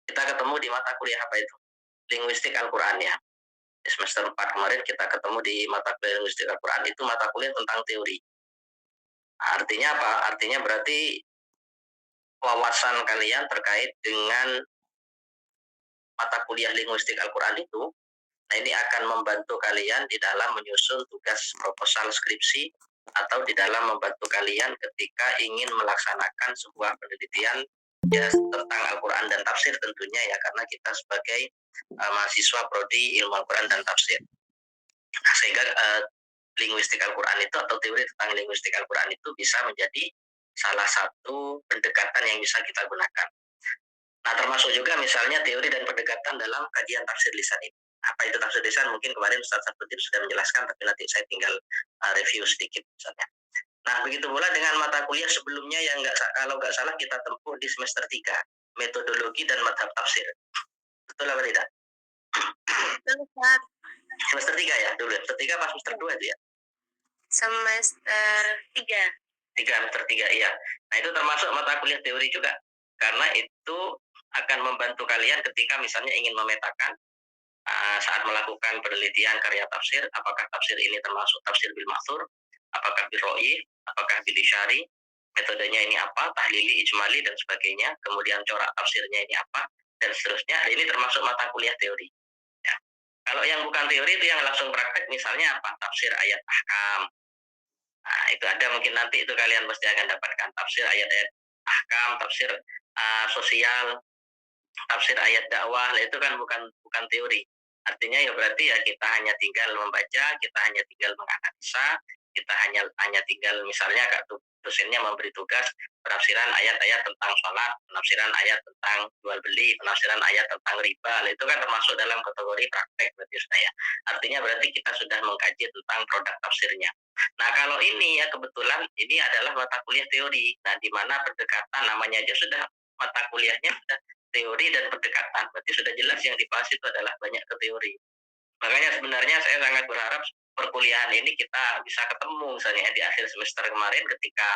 kita ketemu di mata kuliah apa itu? Linguistik Al-Qur'an ya. Di semester 4 kemarin kita ketemu di mata kuliah linguistik Al-Qur'an, itu mata kuliah tentang teori. Artinya apa? Artinya berarti wawasan kalian terkait dengan mata kuliah linguistik Al-Qur'an itu, nah ini akan membantu kalian di dalam menyusun tugas proposal skripsi atau di dalam membantu kalian ketika ingin melaksanakan sebuah penelitian ya tentang Al-Qur'an dan tafsir tentunya ya, karena kita sebagai mahasiswa prodi ilmu Al-Qur'an dan tafsir. Nah, sehingga linguistik Al-Qur'an itu atau teori tentang linguistik Al-Qur'an itu bisa menjadi salah satu pendekatan yang bisa kita gunakan. Nah, termasuk juga misalnya teori dan pendekatan dalam kajian tafsir lisan ini. Apa itu tafsir lisan? Mungkin kemarin Ustaz Safruddin sudah menjelaskan, tapi nanti saya tinggal review sedikit misalnya. Nah, begitu pula dengan mata kuliah sebelumnya yang kalau nggak salah kita tempuh di semester 3, metodologi dan madhab tafsir. Betul apa tidak? Betul, Ustaz. Semester 3 ya dulu. Semester 3 apa semester 2 itu ya? Semester 3. 3, semester 3, iya. Nah, itu termasuk mata kuliah teori juga. Karena itu akan membantu kalian ketika misalnya ingin memetakan saat melakukan penelitian karya tafsir, apakah tafsir ini termasuk tafsir bil ma'thur, apakah bil ro'i, apakah bil isyari, metodenya ini apa, tahlili, ijmali, dan sebagainya, kemudian corak tafsirnya ini apa, dan seterusnya. Ini termasuk mata kuliah teori. Ya. Kalau yang bukan teori itu yang langsung praktek, misalnya apa, tafsir ayat ahkam. Nah, itu ada mungkin nanti itu kalian pasti akan dapatkan tafsir ayat-ayat ahkam, tafsir sosial, tafsir ayat dakwah, itu kan bukan bukan teori. Artinya ya berarti ya kita hanya tinggal membaca, kita hanya tinggal menganalisa, kita hanya tinggal misalnya Kak dosennya memberi tugas penafsiran ayat-ayat tentang sholat, penafsiran ayat tentang jual beli, penafsiran ayat tentang riba. Itu kan termasuk dalam kategori praktek berarti saya. Artinya berarti kita sudah mengkaji tentang produk tafsirnya. Nah, kalau ini ya kebetulan ini adalah mata kuliah teori. Nah, di mana pendekatan namanya aja sudah mata kuliahnya sudah teori dan pendekatan, berarti sudah jelas yang dibahas itu adalah banyak ke teori. Makanya sebenarnya saya sangat berharap perkuliahan ini kita bisa ketemu misalnya di akhir semester kemarin ketika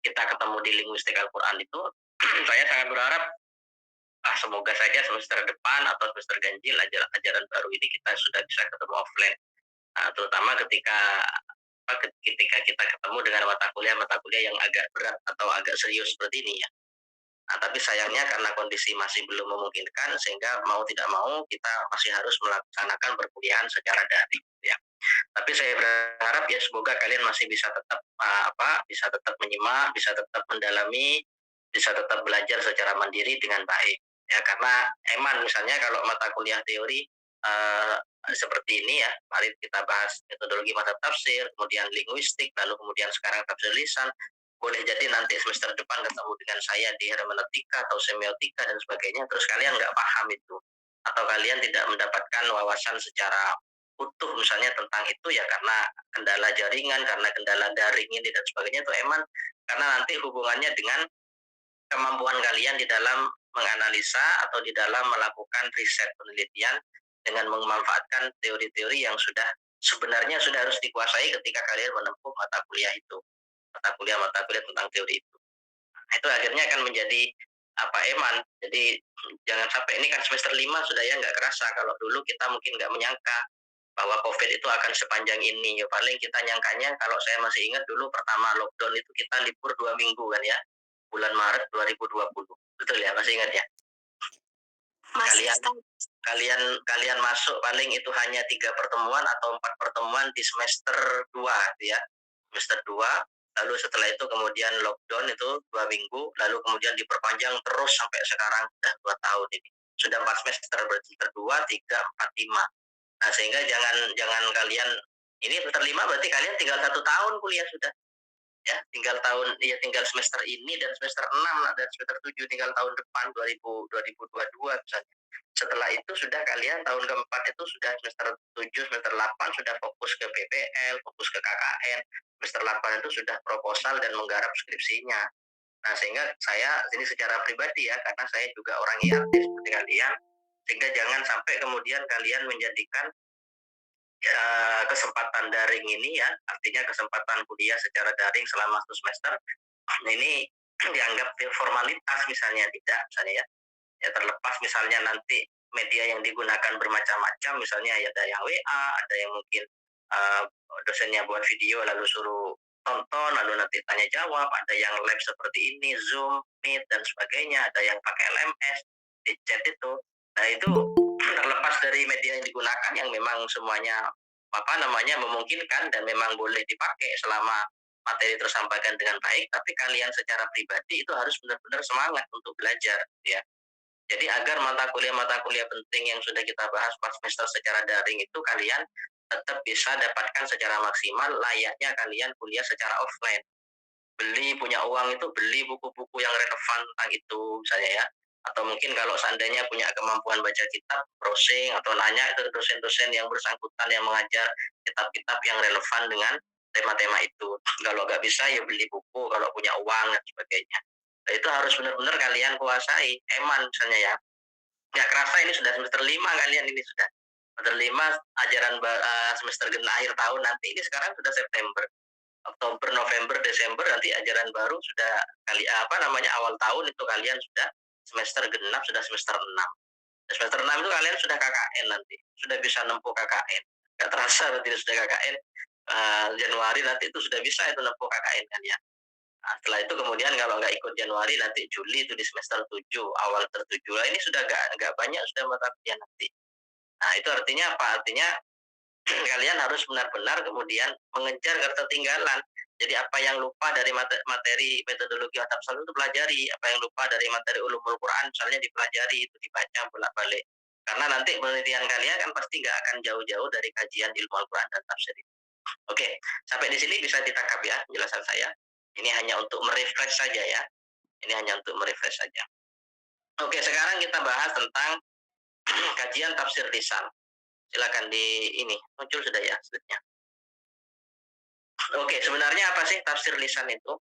kita ketemu di linguistik Al-Quran itu saya sangat berharap semoga saja semester depan atau semester ganjil ajaran baru ini kita sudah bisa ketemu offline. Terutama ketika kita ketemu dengan mata kuliah yang agak berat atau agak serius seperti ini ya. Nah, tapi sayangnya karena kondisi masih belum memungkinkan sehingga mau tidak mau kita masih harus melaksanakan perkuliahan secara daring ya. Tapi saya berharap ya semoga kalian masih bisa tetap bisa tetap menyimak, bisa tetap mendalami, bisa tetap belajar secara mandiri dengan baik. Ya karena eman misalnya kalau mata kuliah teori uh, seperti ini ya, mari kita bahas metodologi mata tafsir, kemudian linguistik, lalu kemudian sekarang tafsir lisan, boleh jadi nanti semester depan ketemu dengan saya di hermeneutika atau semiotika dan sebagainya, terus kalian nggak paham itu, atau kalian tidak mendapatkan wawasan secara utuh misalnya tentang itu ya karena kendala jaringan, karena kendala daring ini dan sebagainya itu emang karena nanti hubungannya dengan kemampuan kalian di dalam menganalisa atau di dalam melakukan riset penelitian dengan memanfaatkan teori-teori yang sebenarnya sudah harus dikuasai ketika kalian menempuh mata kuliah tentang teori itu. Nah, itu akhirnya akan menjadi eman. Jadi jangan sampai ini kan semester 5 sudah ya nggak kerasa. Kalau dulu kita mungkin nggak menyangka bahwa COVID itu akan sepanjang ini. Ya, paling kita nyangkanya kalau saya masih ingat dulu pertama lockdown itu kita libur 2 minggu kan ya. Bulan Maret 2020. Betul ya, masih ingat ya? Masih, Kalian Ustaz. kalian kalian masuk paling itu hanya 3 pertemuan atau 4 pertemuan di semester 2 gitu ya. Semester 2, lalu setelah itu kemudian lockdown itu 2 minggu, lalu kemudian diperpanjang terus sampai sekarang sudah 2 tahun ini. Sudah 4 semester berarti semester 2, 3, 4, 5. Nah, sehingga jangan jangan kalian ini semester 5 berarti kalian tinggal 1 tahun kuliah sudah ya, tinggal semester ini dan semester 6 dan semester 7 tinggal tahun depan 2022 misalnya. Setelah itu sudah kalian tahun keempat itu sudah semester 7 semester 8 sudah fokus ke PPL, fokus ke KKN. Semester 8 itu sudah proposal dan menggarap skripsinya. Nah, sehingga saya ini secara pribadi ya, karena saya juga orang IAT seperti kalian, sehingga jangan sampai kemudian kalian menjadikan kesempatan daring ini ya, artinya kesempatan kuliah secara daring selama 1 semester, ini dianggap formalitas misalnya, tidak misalnya ya. Ya terlepas misalnya nanti media yang digunakan bermacam-macam, misalnya ada yang WA, ada yang mungkin uh, dosennya buat video lalu suruh tonton, lalu nanti tanya jawab, ada yang live seperti ini, Zoom, Meet dan sebagainya, ada yang pakai LMS di chat itu. Nah itu terlepas dari media yang digunakan yang memang semuanya memungkinkan dan memang boleh dipakai selama materi tersampaikan dengan baik, tapi kalian secara pribadi itu harus benar-benar semangat untuk belajar, ya. Jadi agar mata kuliah penting yang sudah kita bahas pas semester secara daring itu kalian tetap bisa dapatkan secara maksimal layaknya kalian kuliah secara offline. Punya uang itu beli buku-buku yang relevan tentang itu misalnya ya. Atau mungkin kalau seandainya punya kemampuan baca kitab, browsing atau nanya ke dosen-dosen yang bersangkutan yang mengajar kitab-kitab yang relevan dengan tema-tema itu. Kalau nggak bisa ya beli buku kalau punya uang dan sebagainya. Nah, itu harus benar-benar kalian kuasai. Eman misalnya ya. Nggak kerasa ini sudah semester 5 kalian ini sudah. Semester 5 ajaran semester genap akhir tahun nanti ini sekarang sudah September. Oktober, November, Desember nanti ajaran baru sudah awal tahun itu kalian sudah semester genap, sudah semester 6. Semester 6 itu kalian sudah KKN nanti, sudah bisa nempuh KKN. Gak terasa berarti sudah KKN Januari nanti itu sudah bisa itu nempuh KKN kalian. Nah, setelah itu kemudian kalau nggak ikut Januari nanti Juli itu di semester 7 awal tertujuh lah ini sudah nggak banyak sudah mata kuliah nanti. Nah itu artinya apa? Artinya kalian harus benar-benar kemudian mengejar ketertinggalan. Jadi apa yang lupa dari materi metodologi Atapsal itu pelajari, apa yang lupa dari materi ulumul Quran misalnya dipelajari, itu dibaca bolak-balik. Karena nanti penelitian kalian kan pasti nggak akan jauh-jauh dari kajian ilmu Al-Quran dan tafsir itu. Oke, sampai di sini bisa ditangkap ya penjelasan saya. Ini hanya untuk merefresh saja ya. Ini hanya untuk merefresh saja. Oke, sekarang kita bahas tentang kajian tafsir lisan. Silakan di ini muncul sudah ya slide-nya. Oke, sebenarnya apa sih tafsir lisan itu?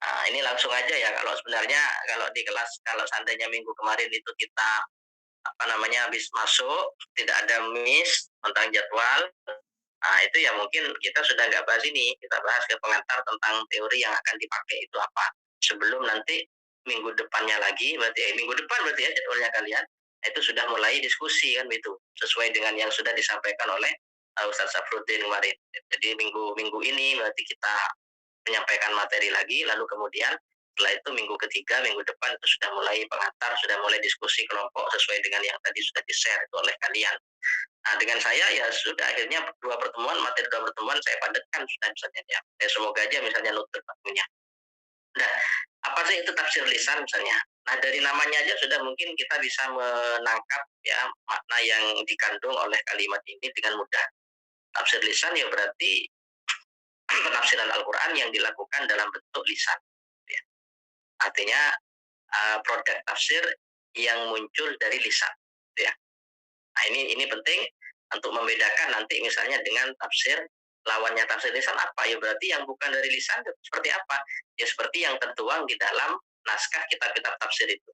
Nah, ini langsung aja ya. Kalau sebenarnya kalau di kelas, kalau seandainya minggu kemarin itu kita habis masuk, tidak ada miss tentang jadwal. Nah, itu ya mungkin kita sudah nggak bahas ini. Kita bahas ke pengantar tentang teori yang akan dipakai itu apa. Sebelum nanti minggu depannya lagi, minggu depan berarti ya jadwalnya kalian, itu sudah mulai diskusi kan itu sesuai dengan yang sudah disampaikan oleh Ustaz Safruddin kemarin. Jadi minggu ini berarti kita menyampaikan materi lagi, lalu kemudian setelah itu minggu ketiga, minggu depan itu sudah mulai pengantar, sudah mulai diskusi kelompok sesuai dengan yang tadi sudah di-share itu oleh kalian. Nah, dengan saya ya sudah akhirnya materi dua pertemuan saya padatkan sudah misalnya ya. Semoga aja misalnya nutur waktunya. Nah, apa sih itu tafsir lisan misalnya? Nah, dari namanya aja sudah mungkin kita bisa menangkap ya makna yang dikandung oleh kalimat ini dengan mudah. Tafsir lisan ya berarti penafsiran Al-Quran yang dilakukan dalam bentuk lisan. Ya. Artinya produk tafsir yang muncul dari lisan. Ya. Nah ini penting untuk membedakan nanti misalnya dengan tafsir lawannya tafsir lisan apa ya berarti yang bukan dari lisan seperti apa ya seperti yang tertuang di dalam naskah kitab-kitab tafsir itu.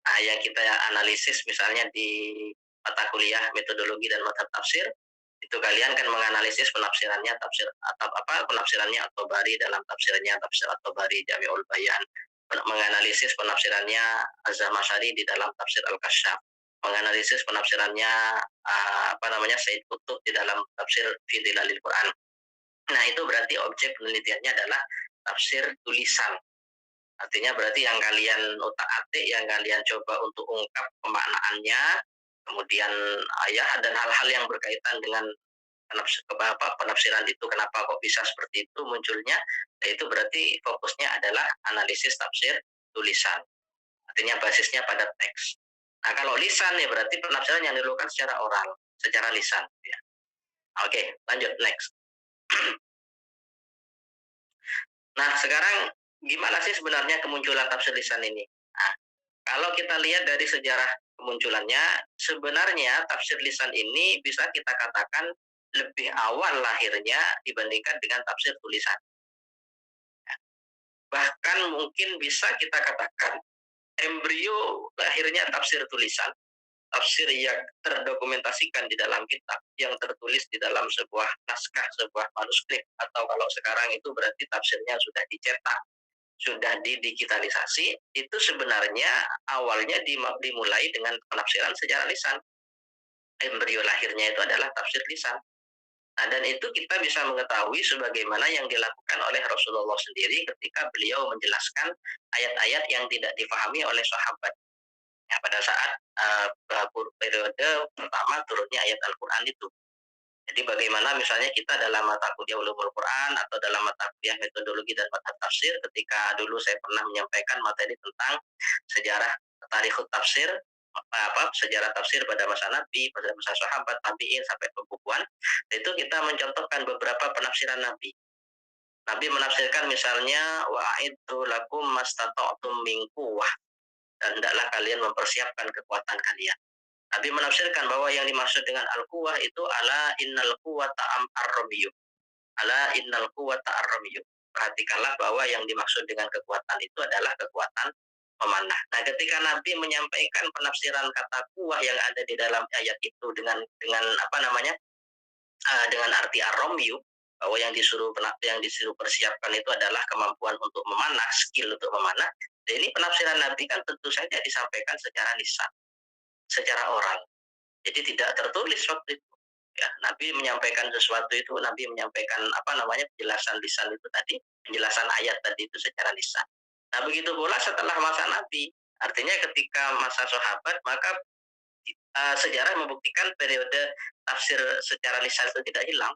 Nah yang kita analisis misalnya di mata kuliah metodologi dan mata tafsir itu kalian kan menganalisis penafsirannya tafsir atau penafsirannya At-Tabari dalam tafsirnya tafsir At-Tabari Jami'ul Bayan, menganalisis penafsirannya Az-Zamakhsyari di dalam tafsir Al-Kasyaf, menganalisis penafsirannya Said Qutb di dalam tafsir Fi Dhilalil Quran. Nah itu berarti objek penelitiannya adalah tafsir tulisan. Artinya berarti yang kalian otak-atik, yang kalian coba untuk ungkap pemaknaannya, kemudian dan hal-hal yang berkaitan dengan penafsiran itu kenapa kok bisa seperti itu munculnya, itu berarti fokusnya adalah analisis tafsir tulisan. Artinya basisnya pada teks. Nah kalau lisan ya berarti penafsiran yang dilakukan secara oral, secara lisan. Ya. Oke, lanjut next. Nah sekarang gimana sih sebenarnya kemunculan tafsir lisan ini? Nah, kalau kita lihat dari sejarah kemunculannya, sebenarnya tafsir lisan ini bisa kita katakan lebih awal lahirnya dibandingkan dengan tafsir tulisan. Bahkan mungkin bisa kita katakan embrio lahirnya tafsir tulisan, tafsir yang terdokumentasikan di dalam kitab, yang tertulis di dalam sebuah naskah, sebuah manuskrip, atau kalau sekarang itu berarti tafsirnya sudah dicetak, sudah didigitalisasi, itu sebenarnya awalnya dimulai dengan penafsiran secara lisan. Embrio lahirnya itu adalah tafsir lisan. Nah, dan itu kita bisa mengetahui sebagaimana yang dilakukan oleh Rasulullah sendiri ketika beliau menjelaskan ayat-ayat yang tidak difahami oleh sahabat. Ya, pada saat periode pertama turunnya ayat Al-Quran itu. Jadi bagaimana misalnya kita dalam mata kuliah ulumul Quran atau dalam mata kuliah metodologi dan mata tafsir, ketika dulu saya pernah menyampaikan materi tentang sejarah tarikhut tafsir, sejarah tafsir pada masa Nabi, pada masa sahabat, tabi'in sampai pembukuan, itu kita mencontohkan beberapa penafsiran Nabi. Nabi menafsirkan misalnya wa'iddu lakum mastata'tum min quwwah, dan hendaklah kalian mempersiapkan kekuatan kalian. Nabi menafsirkan bahwa yang dimaksud dengan al-quwah itu ala innal quwwata ar-ramiyyu. Ala innal quwwata ar-ramiyyu. Perhatikanlah bahwa yang dimaksud dengan kekuatan itu adalah kekuatan memanah. Nah, ketika Nabi menyampaikan penafsiran kata kuwah yang ada di dalam ayat itu dengan apa namanya? Dengan arti ar-ramyu, bahwa yang disuruh persiapkan itu adalah kemampuan untuk memanah, skill untuk memanah. Dan ini penafsiran Nabi kan tentu saja disampaikan secara lisan, secara oral. Jadi tidak tertulis waktu itu. Ya, Nabi menyampaikan sesuatu itu, Nabi menyampaikan apa namanya penjelasan lisan itu tadi, penjelasan ayat tadi itu secara lisan. Nah, begitu pula setelah masa Nabi, artinya ketika masa sahabat, maka sejarah membuktikan periode tafsir secara lisan itu tidak hilang.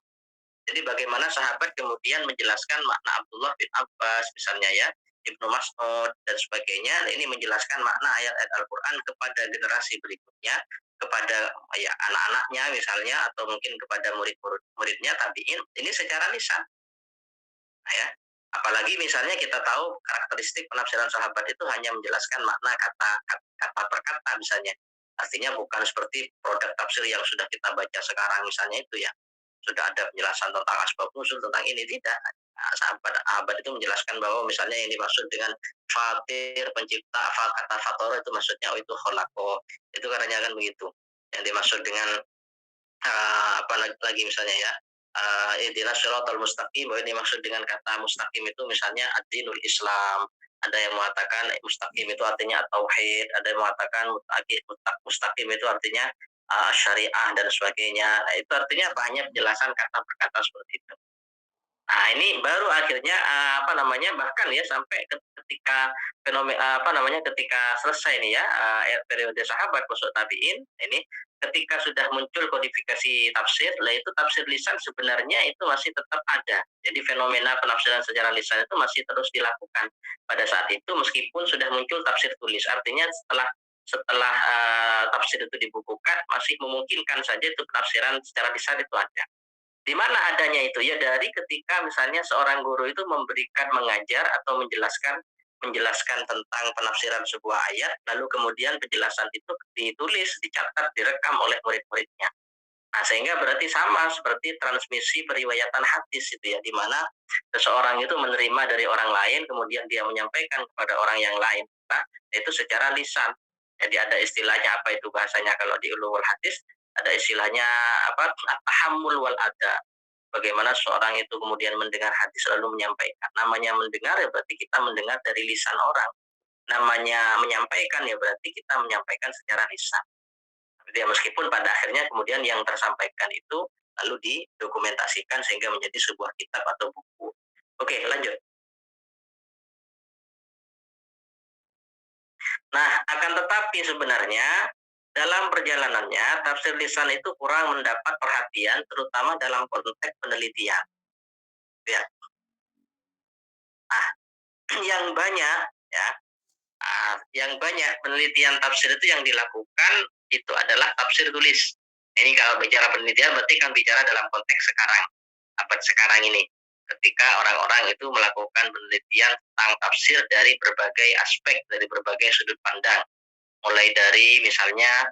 Jadi bagaimana sahabat kemudian menjelaskan makna Abdullah bin Abbas misalnya ya, Ibnu Mas'ud dan sebagainya. Nah, ini menjelaskan makna ayat-ayat Al-Quran kepada generasi berikutnya, kepada ya anak-anaknya misalnya, atau mungkin kepada murid-muridnya tabiin. Ini secara lisan. Nah, ya. Apalagi misalnya kita tahu karakteristik penafsiran sahabat itu hanya menjelaskan makna kata per kata misalnya. Artinya bukan seperti produk tafsir yang sudah kita baca sekarang misalnya itu ya. Sudah ada penjelasan tentang asbab nuzul, tentang ini tidak. Nah, sahabat itu menjelaskan bahwa misalnya yang dimaksud dengan fatir, pencipta, kata fatoro itu maksudnya itu kholako. Itu karena kan begitu. Yang dimaksud dengan apa lagi misalnya ya, ihdinas siratal mustaqim, bahwa ini maksud dengan kata mustaqim itu misalnya ad-dinul Islam. Ada yang mengatakan mustaqim itu artinya tauhid, ada yang mengatakan mustaqim itu artinya syariah dan sebagainya. Nah, itu artinya banyak penjelasan kata per kata seperti itu. Nah, ini baru akhirnya apa namanya, bahkan ya sampai ketika fenomena apa namanya, ketika selesai nih ya periode sahabat masuk tabiin ini, ketika sudah muncul kodifikasi tafsir, lah itu tafsir lisan sebenarnya itu masih tetap ada. Jadi fenomena penafsiran secara lisan itu masih terus dilakukan pada saat itu meskipun sudah muncul tafsir tulis. Artinya setelah tafsir itu dibukukan masih memungkinkan saja itu penafsiran secara lisan itu ada. Di mana adanya itu? Ya dari ketika misalnya seorang guru itu mengajar atau menjelaskan tentang penafsiran sebuah ayat, lalu kemudian penjelasan itu ditulis, dicatat, direkam oleh murid-muridnya. Nah, sehingga berarti sama seperti transmisi periwayatan hadis itu ya, di mana seseorang itu menerima dari orang lain, kemudian dia menyampaikan kepada orang yang lain. Nah, itu secara lisan. Jadi ada istilahnya apa itu bahasanya kalau di ulumul hadis, ada istilahnya apa? Tahammul wal ada. Bagaimana seorang itu kemudian mendengar hadis lalu menyampaikan. Namanya mendengar ya berarti kita mendengar dari lisan orang. Namanya menyampaikan ya berarti kita menyampaikan secara lisan. Ya, meskipun pada akhirnya kemudian yang tersampaikan itu lalu didokumentasikan sehingga menjadi sebuah kitab atau buku. Oke, lanjut. Nah, akan tetapi sebenarnya dalam perjalanannya tafsir lisan itu kurang mendapat perhatian terutama dalam konteks penelitian. Ya. Nah, yang banyak ya, yang banyak penelitian tafsir itu yang dilakukan itu adalah tafsir tulis. Ini kalau bicara penelitian berarti kan bicara dalam konteks sekarang, abad sekarang ini. Ketika orang-orang itu melakukan penelitian tentang tafsir dari berbagai aspek, dari berbagai sudut pandang. Mulai dari misalnya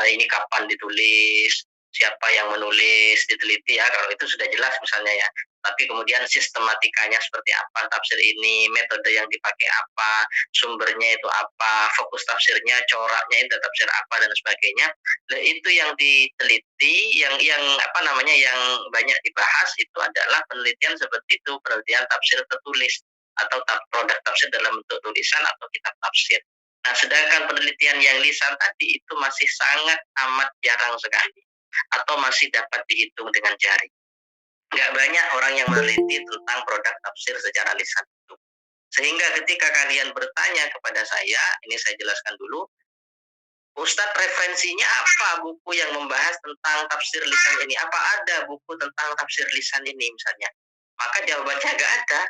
ini kapan ditulis, siapa yang menulis, diteliti ya, kalau itu sudah jelas misalnya ya. Tapi kemudian sistematikanya seperti apa tafsir ini, metode yang dipakai apa, sumbernya itu apa, fokus tafsirnya, coraknya itu tafsir apa dan sebagainya. Nah, itu yang diteliti, yang apa namanya, yang banyak dibahas itu adalah penelitian seperti itu, penelitian tafsir tertulis. atau produk tafsir dalam bentuk tulisan atau kitab tafsir. Nah, sedangkan penelitian yang lisan tadi itu masih sangat amat jarang sekali atau masih dapat dihitung dengan jari. Nggak banyak orang yang meneliti tentang produk tafsir secara lisan itu. Sehingga ketika kalian bertanya kepada saya, ini saya jelaskan dulu, Ustadz referensinya apa buku yang membahas tentang tafsir lisan ini? Apa ada buku tentang tafsir lisan ini misalnya? Maka jawabannya nggak ada.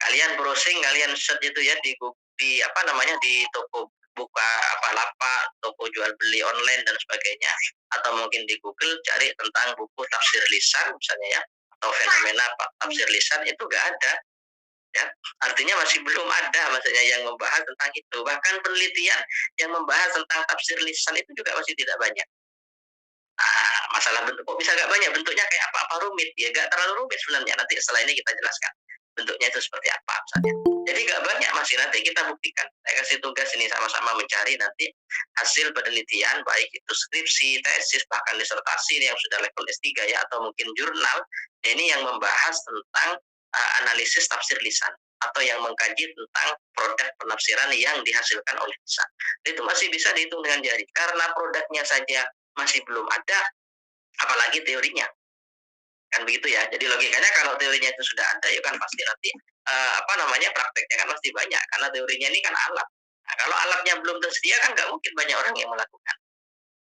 Kalian browsing, kalian search itu ya di apa namanya di toko buka apa lapak, toko jual beli online dan sebagainya, atau mungkin di Google cari tentang buku tafsir lisan misalnya ya, atau fenomena tafsir lisan itu nggak ada. Ya, artinya masih belum ada maksudnya yang membahas tentang itu. Bahkan penelitian yang membahas tentang tafsir lisan itu juga masih tidak banyak. Masalah bentuk kok bisa nggak banyak, bentuknya kayak apa rumit ya, nggak terlalu rumit sebenarnya, nanti setelah ini kita jelaskan bentuknya itu seperti apa misalnya. Jadi nggak banyak, masih nanti kita buktikan, saya kasih tugas ini sama-sama mencari nanti hasil penelitian baik itu skripsi, tesis, bahkan disertasi yang sudah level S3 ya, atau mungkin jurnal ini yang membahas tentang analisis tafsir lisan atau yang mengkaji tentang produk penafsiran yang dihasilkan oleh lisan. Itu masih bisa dihitung dengan jari karena produknya saja masih belum ada, apalagi teorinya. Kan begitu ya. Jadi logikanya kalau teorinya itu sudah ada, ya kan pasti nanti prakteknya kan pasti banyak karena teorinya ini kan alat. Nah, kalau alatnya belum tersedia kan nggak mungkin banyak orang yang melakukan.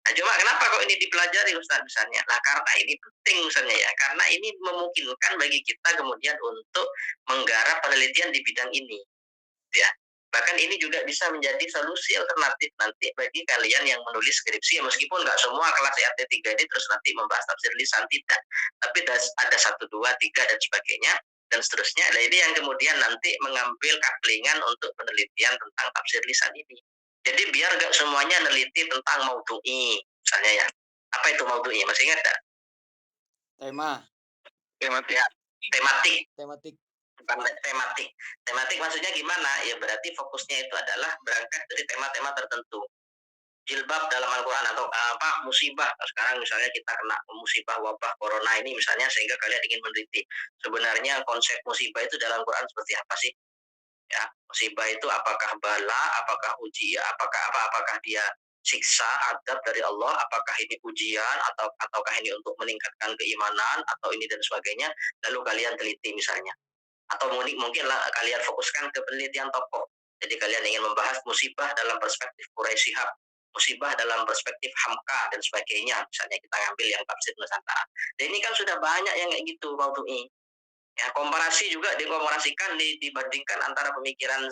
Nah, cuma kenapa kok ini dipelajari Ustaz misalnya? Nah, karena ini penting misalnya ya, karena ini memungkinkan bagi kita kemudian untuk menggarap penelitian di bidang ini. Ya. Bahkan ini juga bisa menjadi solusi alternatif nanti bagi kalian yang menulis skripsi, meskipun nggak semua kelas EAT 3 ini terus nanti membahas tafsir lisan, tidak. Tapi ada 1, 2, 3, dan sebagainya, dan seterusnya. Nah, ini yang kemudian nanti mengambil kaplingan untuk penelitian tentang tafsir lisan ini. Jadi biar nggak semuanya neliti tentang maudhu'i, misalnya ya. Apa itu maudhu'i? Masih ingat nggak? Tematik. Tematik. Bukan tematik. Tematik maksudnya gimana? Ya berarti fokusnya itu adalah berangkat dari tema-tema tertentu. Jilbab dalam Al-Quran atau musibah. Sekarang misalnya kita kena musibah wabah corona ini misalnya, sehingga kalian ingin meneliti sebenarnya konsep musibah itu dalam Al-Quran seperti apa sih? Ya, musibah itu apakah bala, apakah ujian, apakah dia siksa, adab dari Allah, apakah ini ujian ataukah ini untuk meningkatkan keimanan atau ini dan sebagainya. Lalu kalian teliti misalnya. Atau mungkin kalian fokuskan ke penelitian tokoh. Jadi kalian ingin membahas musibah dalam perspektif Quraisy Shihab, musibah dalam perspektif Hamka dan sebagainya. Misalnya kita ngambil yang tafsir Nusantara. Dan ini kan sudah banyak yang kayak gitu, Maudhu'i. Ya, komparasi juga dikomparasikan, dibandingkan antara pemikiran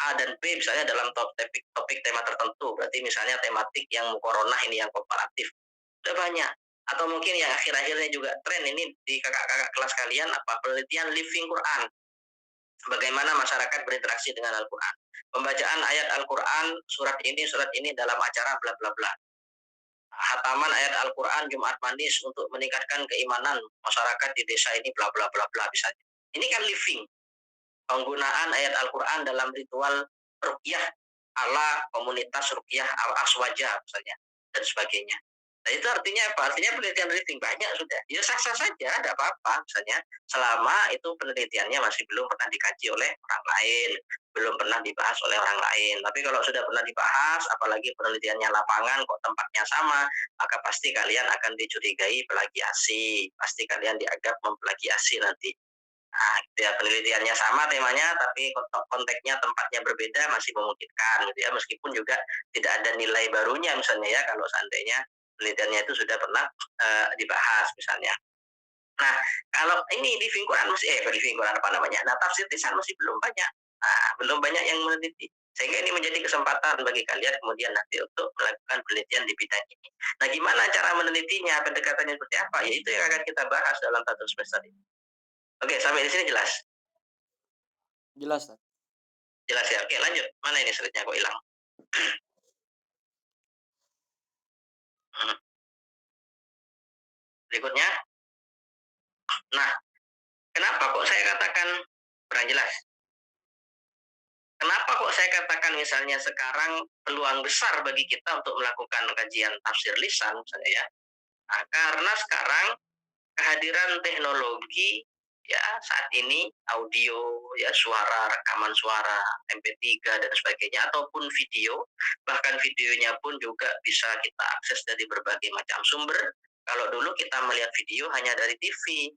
A dan B misalnya dalam topik tema tertentu. Berarti misalnya tematik yang mukoronah ini yang komparatif. Sudah banyak. Atau mungkin yang akhir-akhirnya juga tren ini di kakak-kakak kelas kalian, penelitian living Quran. Bagaimana masyarakat berinteraksi dengan Al-Quran. Pembacaan ayat Al-Quran, surat ini dalam acara bla bla bla. Hataman ayat Al-Quran Jumat Manis untuk meningkatkan keimanan masyarakat di desa ini bla bla bla bla misalnya. Ini kan living. Penggunaan ayat Al-Quran dalam ritual ruqyah ala komunitas ruqyah al-aswaja misalnya dan sebagainya. Nah, itu artinya apa? Artinya penelitian banyak sudah. Ya sah-sah saja, ada apa-apa misalnya, selama itu penelitiannya masih belum pernah dikaji oleh orang lain, belum pernah dibahas oleh orang lain. Tapi kalau sudah pernah dibahas, apalagi penelitiannya lapangan kok tempatnya sama, maka pasti kalian akan dicurigai plagiasi. Pasti kalian dianggap memplagiasi nanti. Nah, gitu ya, penelitiannya sama temanya, tapi konteksnya tempatnya berbeda masih memungkinkan, gitu ya. Meskipun juga tidak ada nilai barunya misalnya ya, kalau seandainya penelitiannya itu sudah pernah dibahas misalnya. Nah, kalau ini di Quran Nah, tafsir lisan masih belum banyak. Nah, belum banyak yang meneliti. Sehingga ini menjadi kesempatan bagi kalian kemudian nanti untuk melakukan penelitian di bidang ini. Nah, gimana cara menelitinya, pendekatannya seperti apa? Ya itu yang akan kita bahas dalam satu semester ini. Oke, sampai di sini jelas? Jelas, Ustaz. Jelas ya. Oke, lanjut. Mana ini slide-nya kok hilang? Berikutnya. Nah, kenapa kok saya katakan kurang jelas? Kenapa kok saya katakan misalnya sekarang peluang besar bagi kita untuk melakukan kajian tafsir lisan misalnya ya? Nah, karena sekarang kehadiran teknologi ya saat ini audio, ya suara, rekaman suara, MP3 dan sebagainya, ataupun video, bahkan videonya pun juga bisa kita akses dari berbagai macam sumber. Kalau dulu kita melihat video hanya dari TV,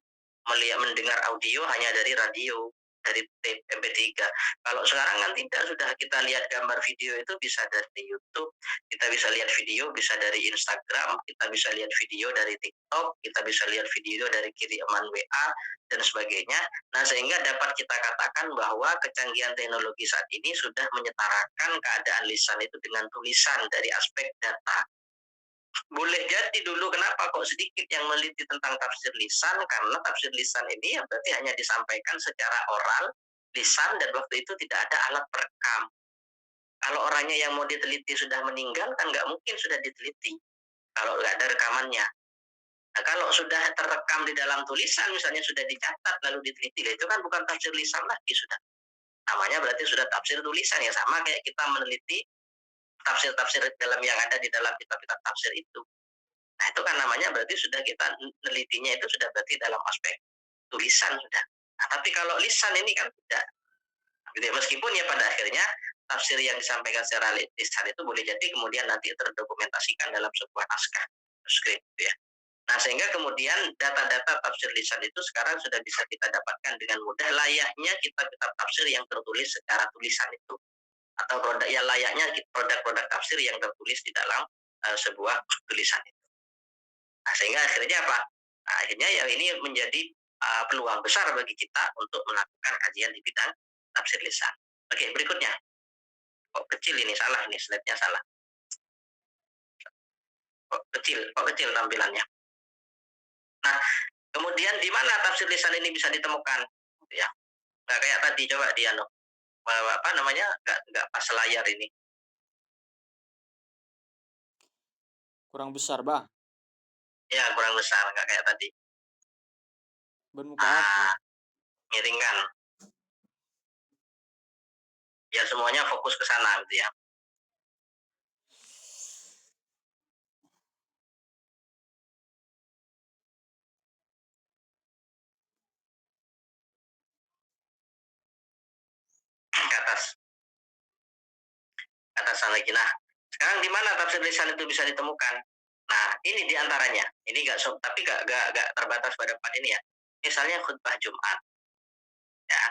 mendengar audio hanya dari radio, dari tape MP3. Kalau sekarang kan tidak, sudah kita lihat gambar video itu bisa dari YouTube, kita bisa lihat video bisa dari Instagram, kita bisa lihat video dari TikTok, kita bisa lihat video dari kiriman WA dan sebagainya. Nah, sehingga dapat kita katakan bahwa kecanggihan teknologi saat ini sudah menyetarakan keadaan lisan itu dengan tulisan dari aspek data. Boleh jadi dulu kenapa kok sedikit yang meliti tentang tafsir lisan, karena tafsir lisan ini ya berarti hanya disampaikan secara oral, lisan, dan waktu itu tidak ada alat perekam. Kalau orangnya yang mau diteliti sudah meninggal kan nggak mungkin sudah diteliti kalau nggak ada rekamannya. Nah, kalau sudah terekam di dalam tulisan misalnya sudah dicatat lalu diteliti, itu kan bukan tafsir lisan lagi sudah. Namanya berarti sudah tafsir tulisan, ya sama kayak kita meneliti tafsir-tafsir dalam yang ada di dalam kitab-kitab tafsir itu. Nah, itu kan namanya berarti sudah kita nelitinya itu sudah berarti dalam aspek tulisan sudah. Nah, tapi kalau lisan ini kan tidak. Gitu ya. Meskipun ya pada akhirnya tafsir yang disampaikan secara lisan itu boleh jadi kemudian nanti terdokumentasikan dalam sebuah naskah skrip ya. Nah, sehingga kemudian data-data tafsir lisan itu sekarang sudah bisa kita dapatkan dengan mudah, layaknya kitab-kitab tafsir yang tertulis secara tulisan itu, atau produk yang layaknya produk-produk tafsir yang tertulis di dalam sebuah tulisan itu. Nah, sehingga akhirnya apa? Nah, akhirnya ya ini menjadi peluang besar bagi kita untuk melakukan kajian di bidang tafsir lisan. Oke, berikutnya. Kok kecil ini, salah nih, slide-nya salah. Kok kecil tampilannya. Nah, kemudian di mana tafsir lisan ini bisa ditemukan? Ya, nggak kayak tadi, coba dia apa namanya, nggak pas layar ini. Kurang besar, Bah. Ya, kurang besar, nggak kayak tadi. Bermuka aku. Miringkan. Ya, semuanya fokus ke sana gitu ya. Ke atas. Ke atas lagi. Nah, sekarang di mana tafsir lisan itu bisa ditemukan? Nah, ini diantaranya. Ini tapi nggak terbatas pada part ini ya. Misalnya khutbah Jumat. Ya,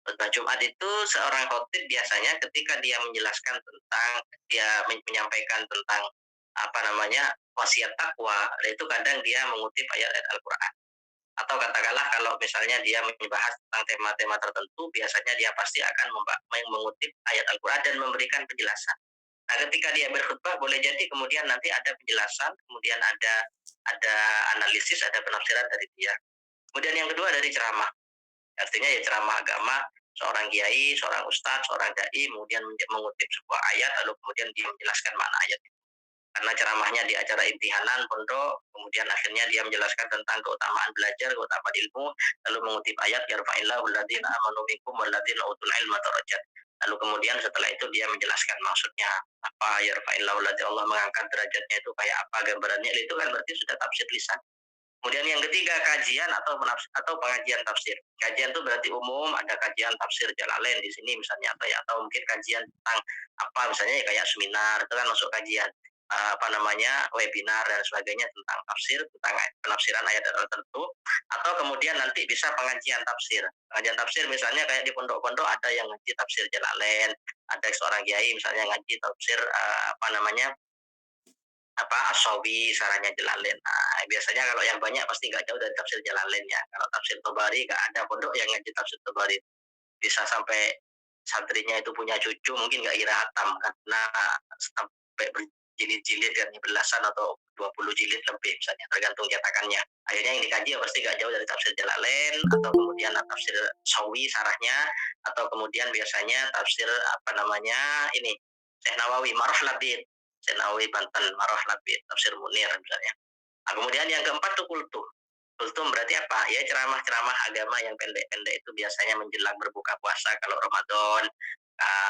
khutbah Jumat itu seorang khotib biasanya ketika dia menjelaskan tentang, dia menyampaikan tentang apa namanya, wasiat takwa, itu kadang dia mengutip ayat-ayat Al-Qur'an. Atau katakanlah kalau misalnya dia membahas tentang tema-tema tertentu, biasanya dia pasti akan mengutip ayat Al-Qur'an dan memberikan penjelasan. Nah, ketika dia berkhutbah boleh jadi kemudian nanti ada penjelasan, kemudian ada analisis, ada penafsiran dari dia. Kemudian yang kedua dari ceramah. Artinya ya ceramah agama, seorang kiai, seorang ustadz, seorang dai kemudian mengutip sebuah ayat lalu kemudian dia menjelaskan makna ayat itu. Karena ceramahnya di acara imtihanan pondok, kemudian akhirnya dia menjelaskan tentang keutamaan belajar, keutamaan ilmu, lalu mengutip ayat yarfa'illahu alladziina aamanu minkum walladzina utul ilma darajat. Lalu kemudian setelah itu dia menjelaskan maksudnya apa, yarfa'illahu alladziina, Allah mengangkat derajatnya itu kayak apa gambarannya, itu kan berarti sudah tafsir lisan. Kemudian yang ketiga kajian atau pengajian tafsir. Kajian itu berarti umum, ada kajian tafsir Jalalain di sini misalnya, atau mungkin kajian tentang apa misalnya kayak seminar, itu kan masuk kajian, apa namanya, webinar dan sebagainya tentang tafsir, tentang penafsiran ayat tertentu, atau kemudian nanti bisa pengajian tafsir. Pengajian tafsir misalnya kayak di pondok-pondok ada yang ngaji tafsir Jalalain, ada seorang kiai misalnya ngaji tafsir apa namanya, apa, As-Sawi, sarannya Jalalain. Nah, biasanya kalau yang banyak pasti nggak jauh dari tafsir Jalalain ya. Kalau tafsir Tobari nggak ada pondok yang ngaji tafsir Tobari. Bisa sampai santrinya itu punya cucu mungkin nggak kira hatam karena sampai berjilid-jilid kan, belasan atau 20 jilid lebih misalnya, tergantung cetakannya. Akhirnya yang dikaji ya pasti nggak jauh dari tafsir Jalalain, atau kemudian tafsir Sawi sarahnya, atau kemudian biasanya tafsir apa namanya ini, Syekh Nawawi Marah Labid, Syekh Nawawi Banten Marah Labid, tafsir Munir misalnya. Nah, kemudian yang keempat tuh kultum. Kultum berarti apa? Ya ceramah-ceramah agama yang pendek-pendek itu biasanya menjelang berbuka puasa kalau Ramadan.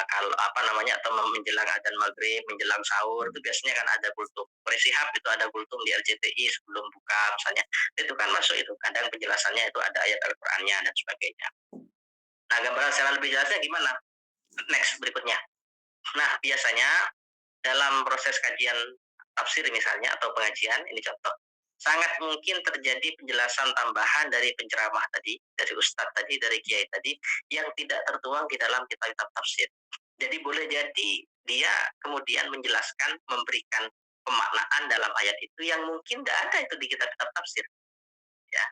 kalau apa namanya atau menjelang adzan maghrib, menjelang sahur itu biasanya kan ada kultum. Bersihab itu ada kultum di RCTI sebelum buka misalnya. Itu kan masuk itu. Kadang penjelasannya itu ada ayat Al-Qur'annya dan sebagainya. Nah, gambaran secara lebih jelasnya gimana? Next berikutnya. Nah, biasanya dalam proses kajian tafsir misalnya atau pengajian, ini contoh, sangat mungkin terjadi penjelasan tambahan dari penceramah tadi, dari ustadz tadi, dari kiai tadi, yang tidak tertuang di dalam kitab-kitab tafsir. Jadi boleh jadi dia kemudian menjelaskan, memberikan pemaknaan dalam ayat itu yang mungkin tidak ada itu di kitab-kitab tafsir. Ya,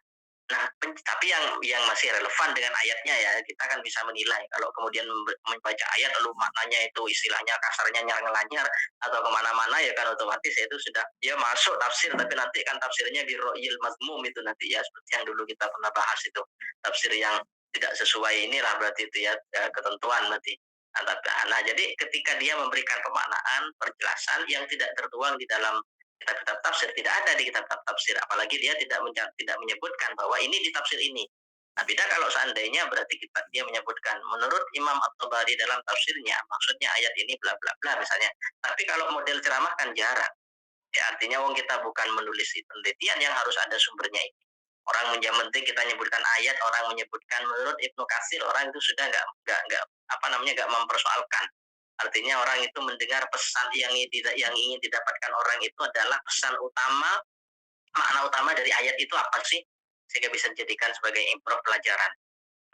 nah, tapi yang masih relevan dengan ayatnya ya, kita kan bisa menilai kalau kemudian membaca ayat lalu maknanya itu istilahnya kasarnya nyar-ngelanyar atau kemana-mana ya kan otomatis ya itu sudah ya masuk tafsir tapi nanti kan tafsirnya di ro'yil mazmum itu nanti ya seperti yang dulu kita pernah bahas itu tafsir yang tidak sesuai inilah berarti itu ya ketentuan nanti. Nah, jadi ketika dia memberikan pemaknaan, penjelasan yang tidak tertuang di dalam kitab-kitab tafsir tidak ada di kitab-kitab tafsir apalagi dia tidak menyebutkan bahwa ini di tafsir ini. Nah, beda kalau seandainya berarti dia menyebutkan menurut Imam At-Tabari dalam tafsirnya maksudnya ayat ini bla bla bla misalnya. Tapi kalau model ceramah kan jarang. Ya artinya wong kita bukan menulis penelitian yang harus ada sumbernya ini. Orang yang penting kita menyebutkan ayat, orang menyebutkan menurut Ibnu Katsir, orang itu sudah nggak apa namanya nggak mempersoalkan. Artinya orang itu mendengar pesan yang ingin didapatkan orang itu adalah pesan utama, makna utama dari ayat itu apa sih? Sehingga bisa dijadikan sebagai improv pelajaran.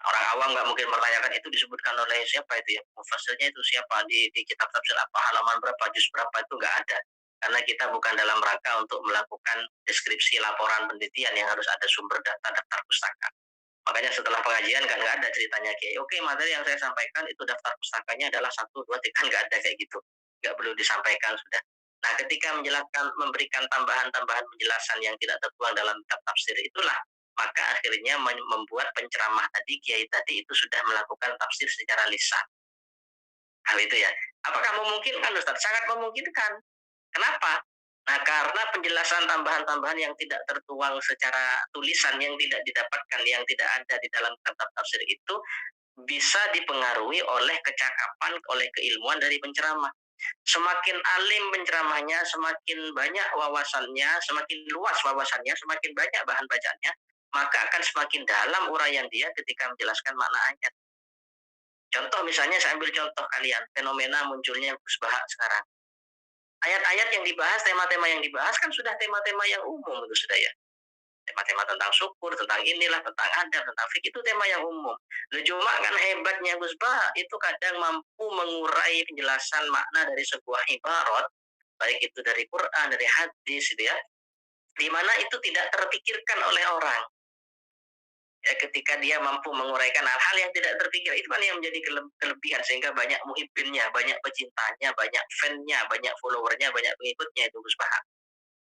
Orang awam nggak mungkin mempertanyakan itu disebutkan oleh siapa itu ya, mufassirnya itu siapa di kitab tafsir apa, halaman berapa, juz berapa itu nggak ada. Karena kita bukan dalam rangka untuk melakukan deskripsi laporan penelitian yang harus ada sumber data daftar pustaka. Makanya setelah pengajian kan nggak ada ceritanya kayak oke materi yang saya sampaikan itu daftar pustakanya adalah 1, 2, 3 nggak ada kayak gitu, nggak perlu disampaikan sudah. Nah ketika menjelaskan memberikan tambahan-tambahan penjelasan yang tidak tertuang dalam kitab tafsir itulah maka akhirnya membuat penceramah tadi kiai tadi itu sudah melakukan tafsir secara lisan. Hal itu ya. Apakah memungkinkan Ustaz? Sangat memungkinkan. Kenapa? Nah, karena penjelasan tambahan-tambahan yang tidak tertuang secara tulisan, yang tidak didapatkan, yang tidak ada di dalam kitab tafsir itu bisa dipengaruhi oleh kecakapan, oleh keilmuan dari penceramah. Semakin alim penceramahnya, semakin banyak wawasannya, semakin luas wawasannya, semakin banyak bahan bacaannya, maka akan semakin dalam uraian dia ketika menjelaskan makna ayat. Contoh misalnya saya ambil contoh kalian, fenomena munculnya musbah sekarang. Ayat-ayat yang dibahas, tema-tema yang dibahas kan sudah tema-tema yang umum itu sudah ya. Tema-tema tentang syukur, tentang inilah, tentang adab, tentang fikih itu tema yang umum. Cuma kan hebatnya Gus Bah itu kadang mampu mengurai penjelasan makna dari sebuah ibarat, baik itu dari Quran, dari hadis gitu ya, di mana itu tidak terpikirkan oleh orang. Ya, ketika dia mampu menguraikan hal-hal yang tidak terpikir itu kan yang menjadi kelebihan sehingga banyak muhibbinnya, banyak pecintanya, banyak fan-nya, banyak followernya, banyak pengikutnya itu Gus Bah.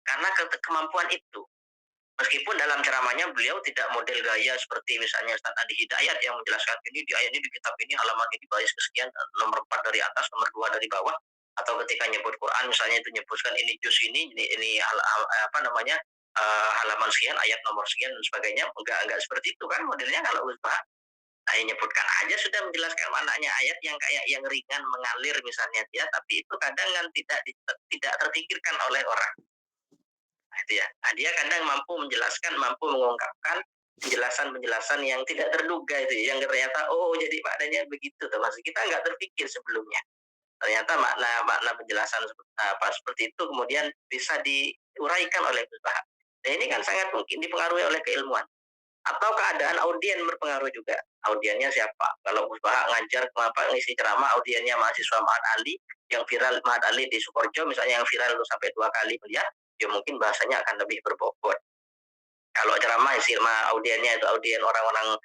Karena kemampuan itu. Meskipun dalam ceramahnya beliau tidak model gaya seperti misalnya Ustaz Adi Hidayat yang menjelaskan ini di ayat ini di kitab ini halaman ini baris kesekian nomor 4 dari atas nomor 2 dari bawah atau ketika nyebut Quran misalnya itu nyebutkan ini juz ini apa namanya halaman sekian ayat nomor sekian dan sebagainya enggak seperti itu kan modelnya kalau Ustaz nyebutkan aja sudah menjelaskan maknanya ayat yang kayak yang ringan mengalir misalnya dia tapi itu kadang kan tidak terpikirkan oleh orang. Nah, itu ya. Nah, dia kadang mampu menjelaskan, mampu mengungkapkan penjelasan-penjelasan yang tidak terduga itu, yang ternyata oh jadi maknanya begitu, termasuk kita nggak terpikir sebelumnya. Ternyata makna penjelasan seperti itu kemudian bisa diuraikan oleh Gus. Nah, ini kan sangat mungkin dipengaruhi oleh keilmuan atau keadaan audien berpengaruh juga. Audiennya siapa? Kalau Gus ngajar ngisi ceramah, audiennya mahasiswa Ma'had Ali yang viral Ma'had Ali di Sukoharjo misalnya yang viral itu sampai 2 kali melihat, ya mungkin bahasanya akan lebih berbobot. Kalau ceramah audiennya itu audien orang-orang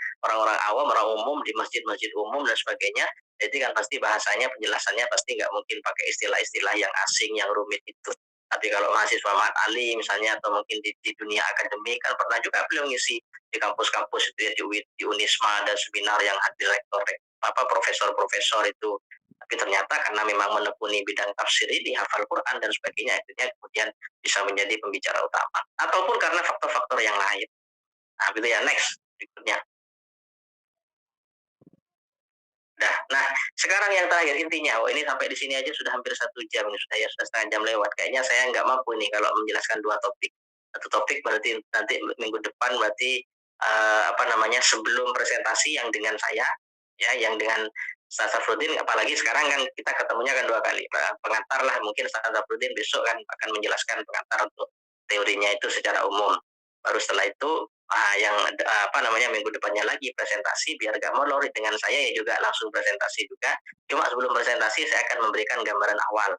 awam, orang umum di masjid-masjid umum dan sebagainya, jadi kan pasti bahasanya penjelasannya pasti nggak mungkin pakai istilah-istilah yang asing yang rumit itu. Tapi kalau mahasiswa Ma'had Ali misalnya atau mungkin di dunia akademik kan pernah juga beliau ngisi di kampus-kampus itu ya di Unisma dan seminar yang hadir rektor profesor-profesor itu tapi ternyata karena memang menekuni bidang tafsir ini hafal Quran dan sebagainya akhirnya kemudian bisa menjadi pembicara utama ataupun karena faktor-faktor yang lain. Nah gitu ya next berikutnya Nah, sekarang yang terakhir intinya, ini sampai di sini aja sudah hampir 1 jam, sudah setengah jam lewat. Kayaknya saya nggak mampu nih kalau menjelaskan 2 topik. Satu topik berarti nanti minggu depan berarti, sebelum presentasi yang dengan saya, ya, yang dengan Ustaz Safruddin, apalagi sekarang kan kita ketemunya kan 2 kali, pengantar lah mungkin Ustaz Safruddin besok kan akan menjelaskan pengantar untuk teorinya itu secara umum. Baru setelah itu yang minggu depannya lagi presentasi biar gak molor dengan saya ya juga langsung presentasi juga. Cuma sebelum presentasi saya akan memberikan gambaran awal.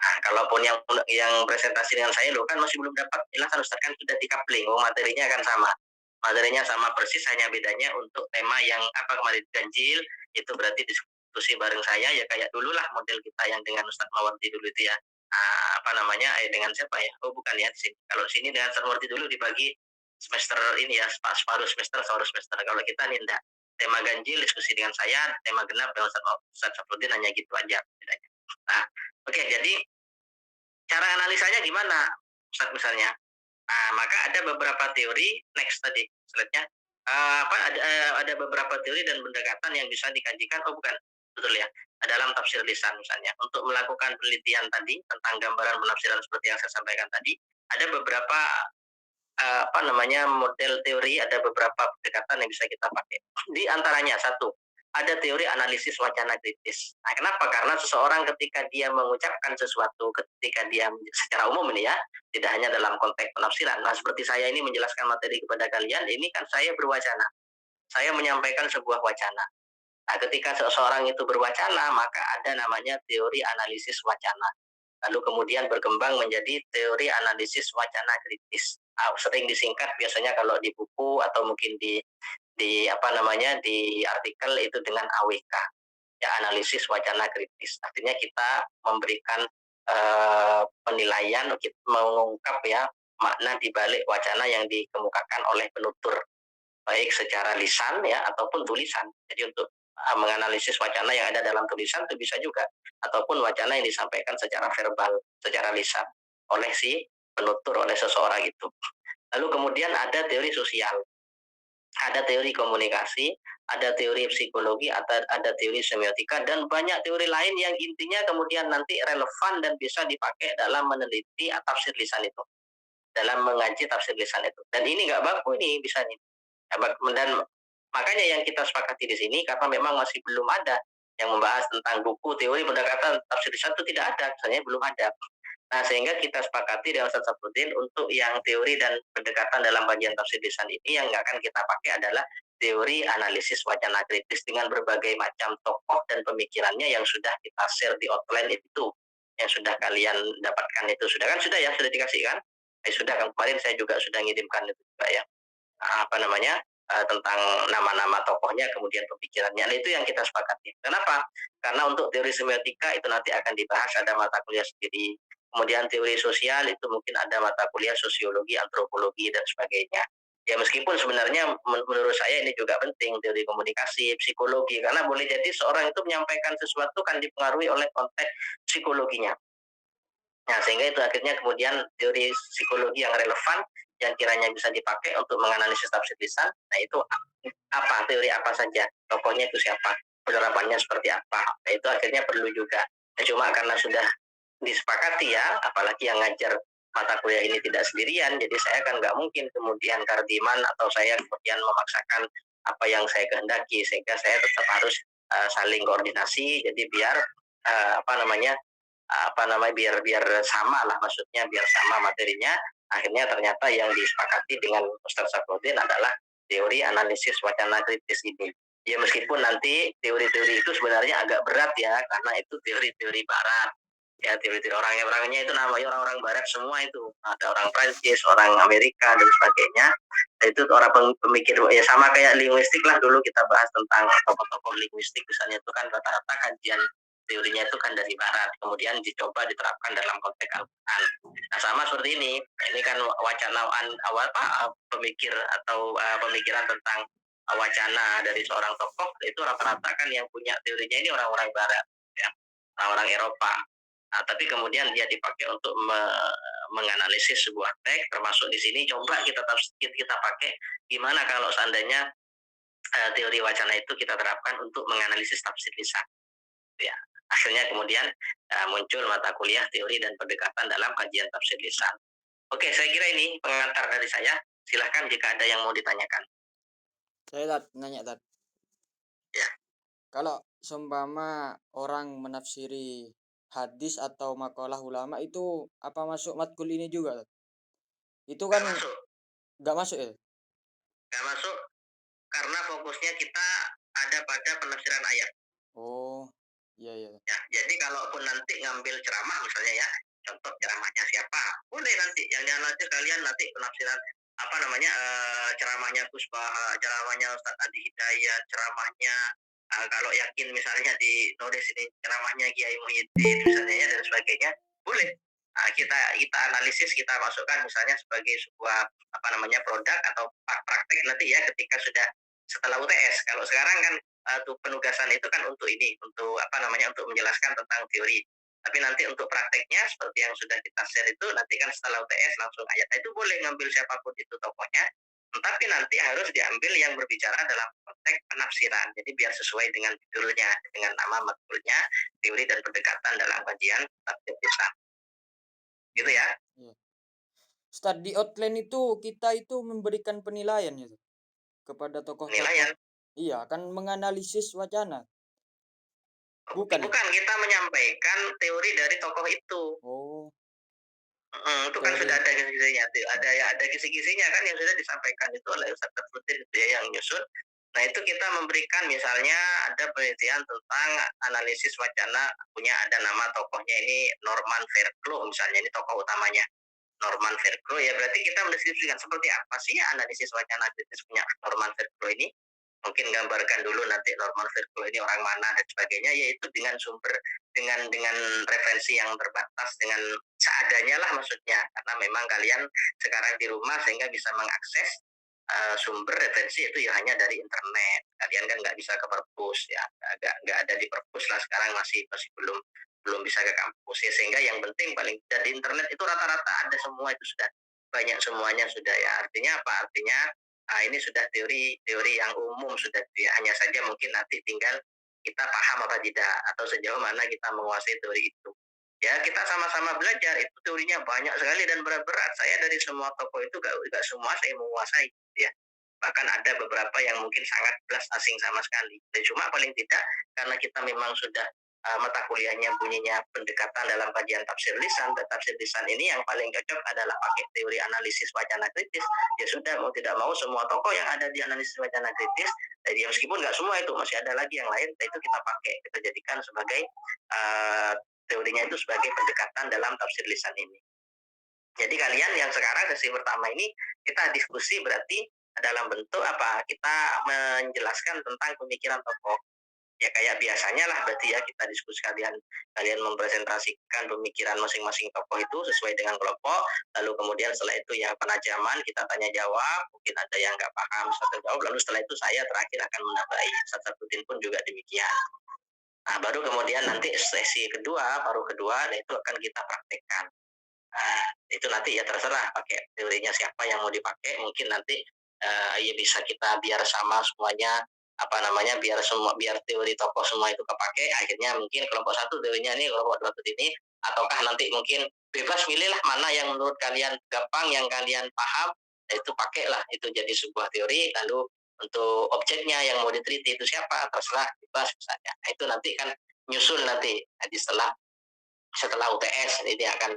Nah, kalaupun yang presentasi dengan saya lo kan masih belum dapat jelasan Ustaz kan sudah di-coupling, materinya akan sama. Materinya sama persis hanya bedanya untuk tema yang kemarin ganjil itu berarti diskusi bareng saya ya kayak dulu lah model kita yang dengan Ustaz Mawardi dulu itu ya. Dengan siapa ya? Oh bukan ya, sini. Kalau sini dengan Ustaz Mawardi dulu dibagi semester ini ya, separuh semester, separuh semester. Kalau kita nih enggak. Tema ganjil diskusi dengan saya, tema genap dengan Ustaz Safruddin hanya gitu aja bedanya. Nah, oke, jadi cara analisanya gimana Ustaz misalnya? Nah, maka ada beberapa teori next tadi slide-nya. Ada beberapa teori dan pendekatan yang bisa dikajikan. Oh bukan, betul ya. Dalam tafsir lisan misalnya, untuk melakukan penelitian tadi tentang gambaran penafsiran seperti yang saya sampaikan tadi, ada beberapa model teori, ada beberapa pendekatan yang bisa kita pakai. Di antaranya satu, ada teori analisis wacana kritis. Nah, kenapa? Karena seseorang ketika dia mengucapkan sesuatu, ketika dia secara umum ini ya, tidak hanya dalam konteks penafsiran. Nah, seperti saya ini menjelaskan materi kepada kalian, ini kan saya berwacana. Saya menyampaikan sebuah wacana. Nah, ketika seseorang itu berwacana, maka ada namanya teori analisis wacana. Lalu kemudian berkembang menjadi teori analisis wacana kritis. Sering disingkat biasanya kalau di buku atau mungkin di artikel itu dengan AWK, ya, analisis wacana kritis. Artinya kita memberikan penilaian, kita mengungkap ya makna di balik wacana yang dikemukakan oleh penutur, baik secara lisan ya ataupun tulisan. Jadi untuk menganalisis wacana yang ada dalam tulisan itu bisa juga, ataupun wacana yang disampaikan secara verbal, secara lisan oleh si penutur, oleh seseorang itu. Lalu kemudian ada teori sosial, ada teori komunikasi, ada teori psikologi, ada teori semiotika, dan banyak teori lain yang intinya kemudian nanti relevan dan bisa dipakai dalam meneliti tafsir lisan itu, dalam mengaji tafsir lisan itu. Dan ini nggak baku ini bisa nih. Dan makanya yang kita sepakati di sini karena memang masih belum ada yang membahas tentang buku teori pendekatan tafsir lisan itu tidak ada, misalnya belum ada. Nah, sehingga kita sepakati dengan Ustaz Safruddin untuk yang teori dan pendekatan dalam bagian tafsir lisan ini yang akan kita pakai adalah teori analisis wacana kritis dengan berbagai macam tokoh dan pemikirannya yang sudah kita share di outline itu, yang sudah kalian dapatkan itu sudah dikasih kan? Sudah kan, kemarin saya juga sudah ngirimkan itu juga ya. Tentang nama-nama tokohnya, kemudian pemikirannya. Nah, itu yang kita sepakati. Kenapa? Karena untuk teori semiotika itu nanti akan dibahas, ada mata kuliah sendiri. Kemudian teori sosial itu mungkin ada mata kuliah sosiologi, antropologi, dan sebagainya. Ya meskipun sebenarnya menurut saya ini juga penting, teori komunikasi, psikologi, karena boleh jadi seorang itu menyampaikan sesuatu kan dipengaruhi oleh konteks psikologinya. Nah, sehingga itu akhirnya kemudian teori psikologi yang relevan yang kiranya bisa dipakai untuk menganalisis tafsir lisan. Nah, itu apa, teori apa saja, tokohnya itu siapa, penerapannya seperti apa. Nah, itu akhirnya perlu juga. Nah, cuma karena sudah disepakati ya, apalagi yang ngajar mata kuliah ini tidak sendirian, jadi saya kan nggak mungkin kemudian kardiman atau saya kemudian memaksakan apa yang saya kehendaki, sehingga saya tetap harus saling koordinasi, jadi biar biar sama lah, maksudnya biar sama materinya. Akhirnya ternyata yang disepakati dengan Ustaz Safruddin adalah teori analisis wacana kritis ini. Ya meskipun nanti teori-teori itu sebenarnya agak berat ya, karena itu teori-teori barat. Ya teori-teori orangnya itu namanya orang-orang barat semua itu. Ada orang Prancis, orang Amerika, dan sebagainya. Nah, itu orang pemikir, ya sama kayak linguistik lah, dulu kita bahas tentang tokoh-tokoh linguistik misalnya, itu kan rata-rata kajian teorinya itu kan dari barat, kemudian dicoba diterapkan dalam konteks Al-Quran. Nah, sama seperti ini kan wacanaan awal pemikir atau pemikiran tentang wacana dari seorang tokoh, itu rata-rata kan yang punya teorinya ini orang-orang barat, ya, orang-orang Eropa. Nah, tapi kemudian dia dipakai untuk menganalisis sebuah teks, termasuk di sini coba kita pakai gimana kalau seandainya teori wacana itu kita terapkan untuk menganalisis tafsir lisan. Ya, akhirnya kemudian muncul mata kuliah teori dan pendekatan dalam kajian tafsir lisan. Oke, saya kira ini pengantar dari saya. Silahkan jika ada yang mau ditanyakan. Saya nanya tadi. Ya. Kalau seumpama orang menafsiri hadis atau makalah ulama itu apa masuk matkul ini juga, Tat? Itu kan nggak masuk ya? Nggak masuk karena fokusnya kita ada pada penafsiran ayat. Oh, iya iya. Ya, jadi kalaupun nanti ngambil ceramah misalnya ya, contoh ceramahnya siapa, boleh nanti yang dianalisis kalian nanti penafsiran apa namanya ceramahnya Gus Baha, ceramahnya Ustadz Adi Hidayat, ceramahnya kalau yakin misalnya di Nodes ini ceramahnya Kiai Muhyiddin misalnya ya dan sebagainya, boleh. Kita analisis, kita masukkan misalnya sebagai sebuah apa namanya produk atau praktek nanti ya ketika sudah setelah UTS. Kalau sekarang kan untuk penugasan itu kan untuk ini, untuk apa namanya, untuk menjelaskan tentang teori. Tapi nanti untuk prakteknya seperti yang sudah kita share itu nanti kan setelah UTS langsung ayat. Itu boleh ngambil siapapun itu tokohnya, tapi nanti harus diambil yang berbicara dalam konteks penafsiran. Jadi biar sesuai dengan judulnya, dengan nama matkulnya, teori dan pendekatan dalam kajian tafsir lisan. Gitu ya. Iya. Ustaz, di outline itu kita itu memberikan penilaian ya, Tat, kepada tokoh-tokoh. Penilaian. Iya, akan menganalisis wacana. Bukan ya? Bukan, kita menyampaikan teori dari tokoh itu. Oh, Itu kan teori. sudah ada kisi-kisinya, ada kisi-kisinya kan yang sudah disampaikan itu oleh Ustadz Tarfuddin itu ya yang nyusun. Nah itu kita memberikan misalnya ada penelitian tentang analisis wacana, punya ada nama tokohnya ini Norman Fairclough misalnya, ini tokoh utamanya Norman Fairclough, ya berarti kita mendeskripsikan seperti apa sih analisis wacana kritis punya Norman Fairclough ini. Mungkin gambarkan dulu nanti Norman Fairclough ini orang mana dan sebagainya, yaitu dengan sumber dengan referensi yang terbatas, dengan seadanya lah maksudnya, karena memang kalian sekarang di rumah sehingga bisa mengakses sumber referensi itu ya hanya dari internet. Kalian kan nggak bisa ke perpus ya, nggak ada di perpus lah sekarang, masih belum bisa ke kampus ya, sehingga yang penting paling tidak di internet itu rata-rata ada semua, itu sudah banyak semuanya sudah ya. Artinya apa? Artinya ini sudah teori yang umum sudah ya, hanya saja mungkin nanti tinggal kita paham apa tidak atau sejauh mana kita menguasai teori itu. Ya kita sama-sama belajar, itu teorinya banyak sekali dan berat-berat. Saya dari semua tokoh itu gak semua saya menguasai ya. Bahkan ada beberapa yang mungkin sangat belas asing sama sekali. Dan cuma paling tidak karena kita memang sudah mata kuliahnya bunyinya pendekatan dalam kajian tafsir lisan, dan tafsir lisan ini yang paling cocok adalah pakai teori analisis wacana kritis. Ya sudah, mau tidak mau semua tokoh yang ada di analisis wacana kritis, jadi meskipun nggak semua itu masih ada lagi yang lain, itu kita pakai, kita jadikan sebagai teorinya itu sebagai pendekatan dalam tafsir lisan ini. Jadi kalian yang sekarang sesi pertama ini kita diskusi berarti dalam bentuk apa? Kita menjelaskan tentang pemikiran tokoh. Ya kayak biasanya lah berarti ya, kita diskusi, kalian mempresentasikan pemikiran masing-masing tokoh itu sesuai dengan kelompok, lalu kemudian setelah itu ya penajaman, kita tanya jawab, mungkin ada yang nggak paham satu jawab, lalu setelah itu saya terakhir akan menambahi, Satsapuddin pun juga demikian. Nah baru kemudian nanti sesi kedua, paruh kedua, nah itu akan kita praktekkan. Nah, itu nanti ya terserah pakai teorinya siapa yang mau dipakai, mungkin nanti ya bisa kita biar sama semuanya, apa namanya, biar teori tokoh semua itu kepake, akhirnya mungkin kelompok satu teorinya ini, kelompok dua ini, ataukah nanti mungkin bebas milihlah mana yang menurut kalian gampang, yang kalian paham, nah itu pakailah itu jadi sebuah teori, lalu untuk objeknya yang mau diteliti itu siapa, terserah, bebas misalnya. Nah, itu nanti kan nyusul nanti setelah UTS ini akan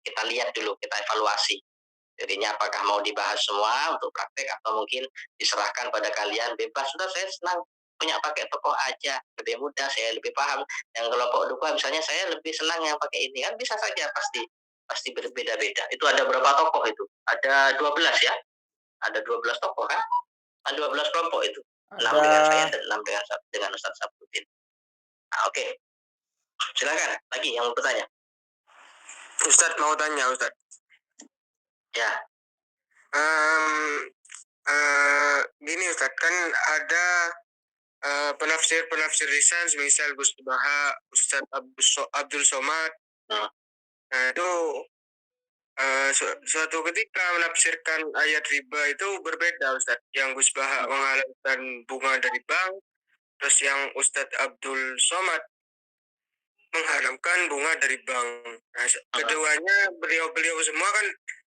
kita lihat dulu, kita evaluasi jadinya apakah mau dibahas semua untuk praktek atau mungkin diserahkan pada kalian, bebas. Sudah, saya senang punya pakai tokoh aja, lebih mudah, saya lebih paham. Yang kelompok dua misalnya saya lebih senang yang pakai ini, kan bisa saja, pasti berbeda-beda. Itu ada berapa tokoh itu? Ada 12 ya, ada 12 tokoh kan, ada 12 kelompok itu, 6 dengan saya dan 6 dengan Ustadz Sapuddin. Nah, oke. Silakan lagi yang mau bertanya. Ustadz mau tanya Ustadz. Ya. Gini Ustadz, kan ada penafsir lisan misal Gus Baha, Ustadz Abdul Somad. Nah itu Suatu ketika menafsirkan ayat riba itu berbeda, Ustaz. Yang Gus Baha menghalalkan bunga dari bank, terus yang Ustadz Abdul Somad mengharamkan bunga dari bank. Nah, keduanya beliau-beliau semua kan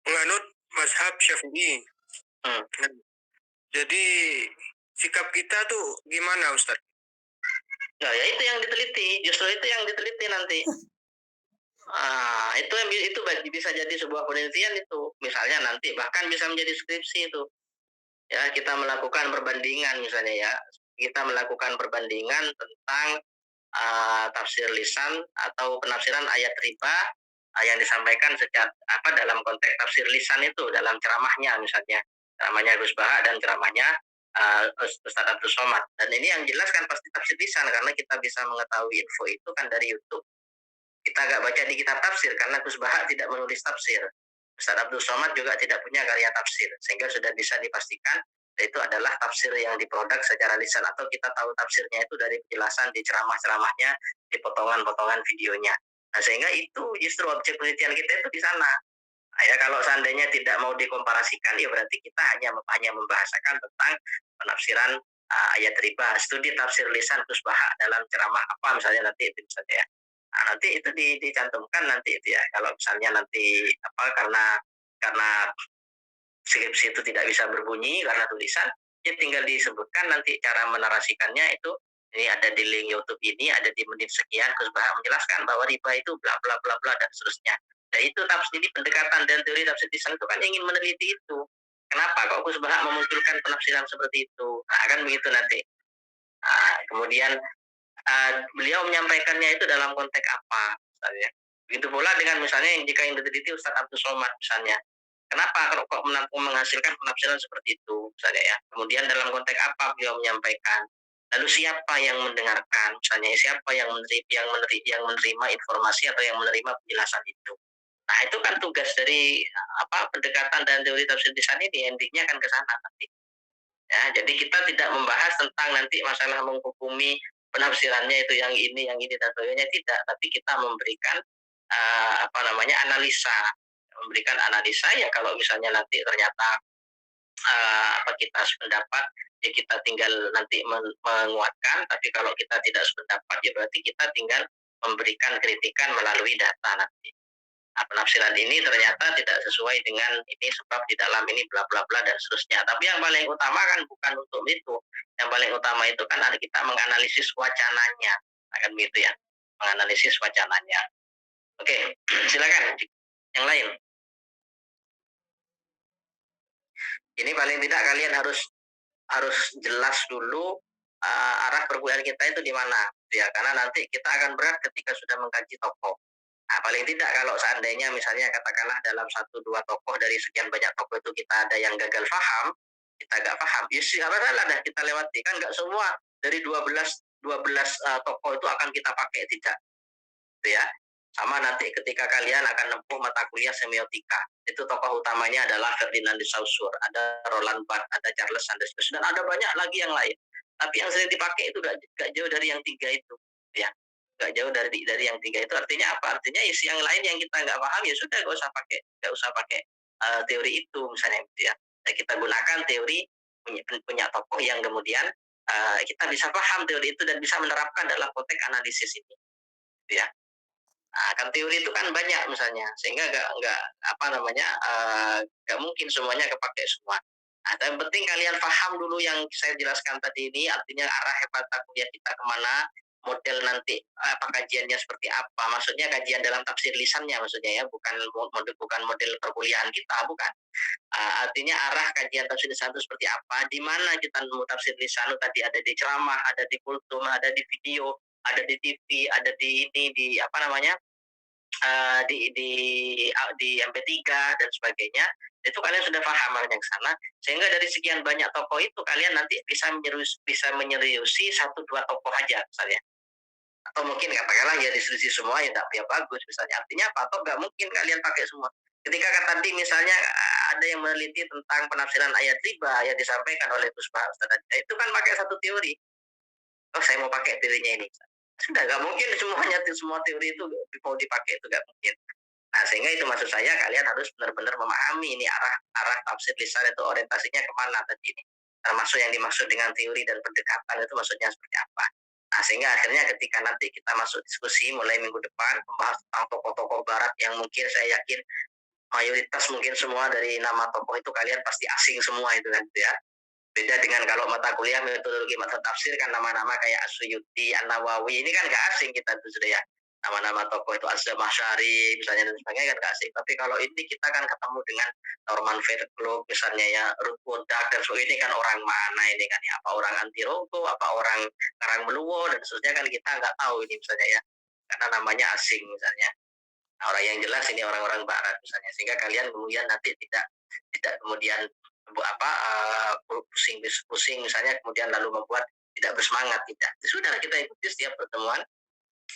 menganut mazhab Syafi'i. Nah, jadi sikap kita tuh gimana, Ustaz? Nah, ya itu yang diteliti, justru itu yang diteliti nanti. Itu bisa jadi sebuah penelitian itu. Misalnya nanti bahkan bisa menjadi skripsi itu. Ya, kita melakukan perbandingan misalnya ya. Kita melakukan perbandingan tentang tafsir lisan atau penafsiran ayat riba yang disampaikan dalam konteks tafsir lisan itu dalam ceramahnya misalnya. Ceramahnya Gus Baha dan ceramahnya Ustadz Abdul Somad. Dan ini yang jelas kan pasti tafsir lisan karena kita bisa mengetahui info itu kan dari YouTube. Kita nggak baca di kitab tafsir karena Gus Baha tidak menulis tafsir. Ustadz Abdul Somad juga tidak punya karya tafsir, sehingga sudah bisa dipastikan itu adalah tafsir yang diproduk secara lisan atau kita tahu tafsirnya itu dari penjelasan di ceramah-ceramahnya, di potongan-potongan videonya. Nah, sehingga itu justru objek penelitian kita itu di sana. Nah, ya kalau seandainya tidak mau dikomparasikan, ya berarti kita hanya membahasakan tentang penafsiran ayat riba, studi tafsir lisan Gus Baha dalam ceramah apa misalnya nanti itu misalnya ya. Nah, nanti itu dicantumkan nanti itu ya. Kalau misalnya nanti karena skripsi itu tidak bisa berbunyi karena tulisan, ya tinggal disebutkan nanti cara menarasikannya itu. Ini ada di link YouTube ini, ada di menit sekian, Gus Baha menjelaskan bahwa riba itu bla bla bla bla dan seterusnya. Dan itu tafsir pendekatan dan teori tafsir lisan itu kan ingin meneliti itu. Kenapa kok Gus Baha memunculkan penafsiran seperti itu? Nah, kan begitu nanti. Kemudian beliau menyampaikannya itu dalam konteks apa misalnya. Begitu pula dengan misalnya jika yang diteliti Ustadz Abdul Somad misalnya. Kenapa kalau kok menghasilkan penafsiran seperti itu misalnya ya. Kemudian dalam konteks apa beliau menyampaikan. Lalu siapa yang mendengarkan misalnya siapa yang menerima informasi atau yang menerima penjelasan itu. Nah, itu kan tugas dari pendekatan dan teori tafsir lisan ini endingnya kan ke sana nanti. Ya, jadi kita tidak membahas tentang nanti masalah menghukumi penafsirannya itu yang ini dan sebagainya tidak, tapi kita memberikan analisa, memberikan analisa ya kalau misalnya nanti ternyata kita sependapat ya kita tinggal nanti menguatkan, tapi kalau kita tidak sependapat ya berarti kita tinggal memberikan kritikan melalui data nanti. Penafsiran ini ternyata tidak sesuai dengan ini sebab di dalam ini bla bla bla dan seterusnya. Tapi yang paling utama kan bukan untuk itu. Yang paling utama itu kan ada kita menganalisis wacananya, akan begitu ya, menganalisis wacananya. Oke, silakan yang lain. Ini paling tidak kalian harus jelas dulu arah perkuliahan kita itu di mana, ya karena nanti kita akan berat ketika sudah mengkaji tokoh. Nah, paling tidak kalau seandainya misalnya katakanlah dalam 1-2 tokoh dari sekian banyak tokoh itu kita ada yang gagal paham, kita nggak paham, ya sih nggak masalah dah kita lewati. Kan nggak semua dari 12 tokoh itu akan kita pakai, tidak. Gitu ya. Sama nanti ketika kalian akan nempuh mata kuliah semiotika, itu tokoh utamanya adalah Ferdinand de Saussure, ada Roland Barthes, ada Charles Sanders Peirce, dan ada banyak lagi yang lain. Tapi yang sering dipakai itu gak jauh dari yang 3 itu, ya. Gak jauh dari yang 3 itu. Artinya apa? Artinya isi yang lain yang kita nggak paham ya sudah gak usah pakai teori itu misalnya gitu ya. Dan kita gunakan teori punya tokoh yang kemudian kita bisa paham teori itu dan bisa menerapkan dalam konteks analisis ini, gitu ya. Kan teori itu kan banyak misalnya, sehingga nggak mungkin semuanya kepake semua. Yang penting kalian paham dulu yang saya jelaskan tadi ini, artinya arah mata kuliah kita kemana, model nanti kajiannya seperti apa, maksudnya kajian dalam tafsir lisannya maksudnya ya, bukan model perkuliahan kita, bukan. Artinya arah kajian tafsir lisan itu seperti apa, di mana kita nemu tafsir lisan itu tadi ada di ceramah, ada di kultum, ada di video, ada di TV, ada di ini di di MP3 dan sebagainya. Itu kalian sudah paham arahnya ke sana, sehingga dari sekian banyak tokoh itu kalian nanti bisa menyeriusi 1-2 tokoh aja misalnya, atau mungkin katakanlah ya diskusi semua ya tidak bagus misalnya. Artinya apa? Atau nggak mungkin kalian pakai semua. Ketika tadi misalnya ada yang meneliti tentang penafsiran ayat riba yang disampaikan oleh Gus Baha, itu kan pakai satu teori. Saya mau pakai teorinya ini. Sudah nggak mungkin semua teori itu mau dipakai, itu nggak mungkin. Nah, sehingga itu maksud saya kalian harus benar-benar memahami ini arah tafsir lisan itu orientasinya kemana tadi ini. Termasuk yang dimaksud dengan teori dan pendekatan itu maksudnya seperti apa. Nah, sehingga akhirnya ketika nanti kita masuk diskusi mulai minggu depan membahas tentang tokoh-tokoh barat yang mungkin saya yakin mayoritas mungkin semua dari nama tokoh itu kalian pasti asing semua itu kan gitu ya. Beda dengan kalau mata kuliah metodologi mata tafsir kan nama-nama kayak Asyuyuti, An-Nawawi ini kan nggak asing kita tuh sudah ya. Nama-nama tokoh itu Az-Zamakhsyari misalnya dan sebagainya kan nggak asing. Tapi kalau ini kita kan ketemu dengan Norman Fairclough misalnya ya, Ruth Wodak dan sebagainya ini kan orang mana ini kan ya, apa orang Antirogo, apa orang Karangmeluwo dan seterusnya kan kita nggak tahu ini misalnya ya. Karena namanya asing misalnya. Nah, orang yang jelas ini orang-orang barat misalnya sehingga kalian kemudian nanti tidak kemudian pusing misalnya kemudian lalu membuat tidak bersemangat tidak. Sudah kita ikuti setiap pertemuan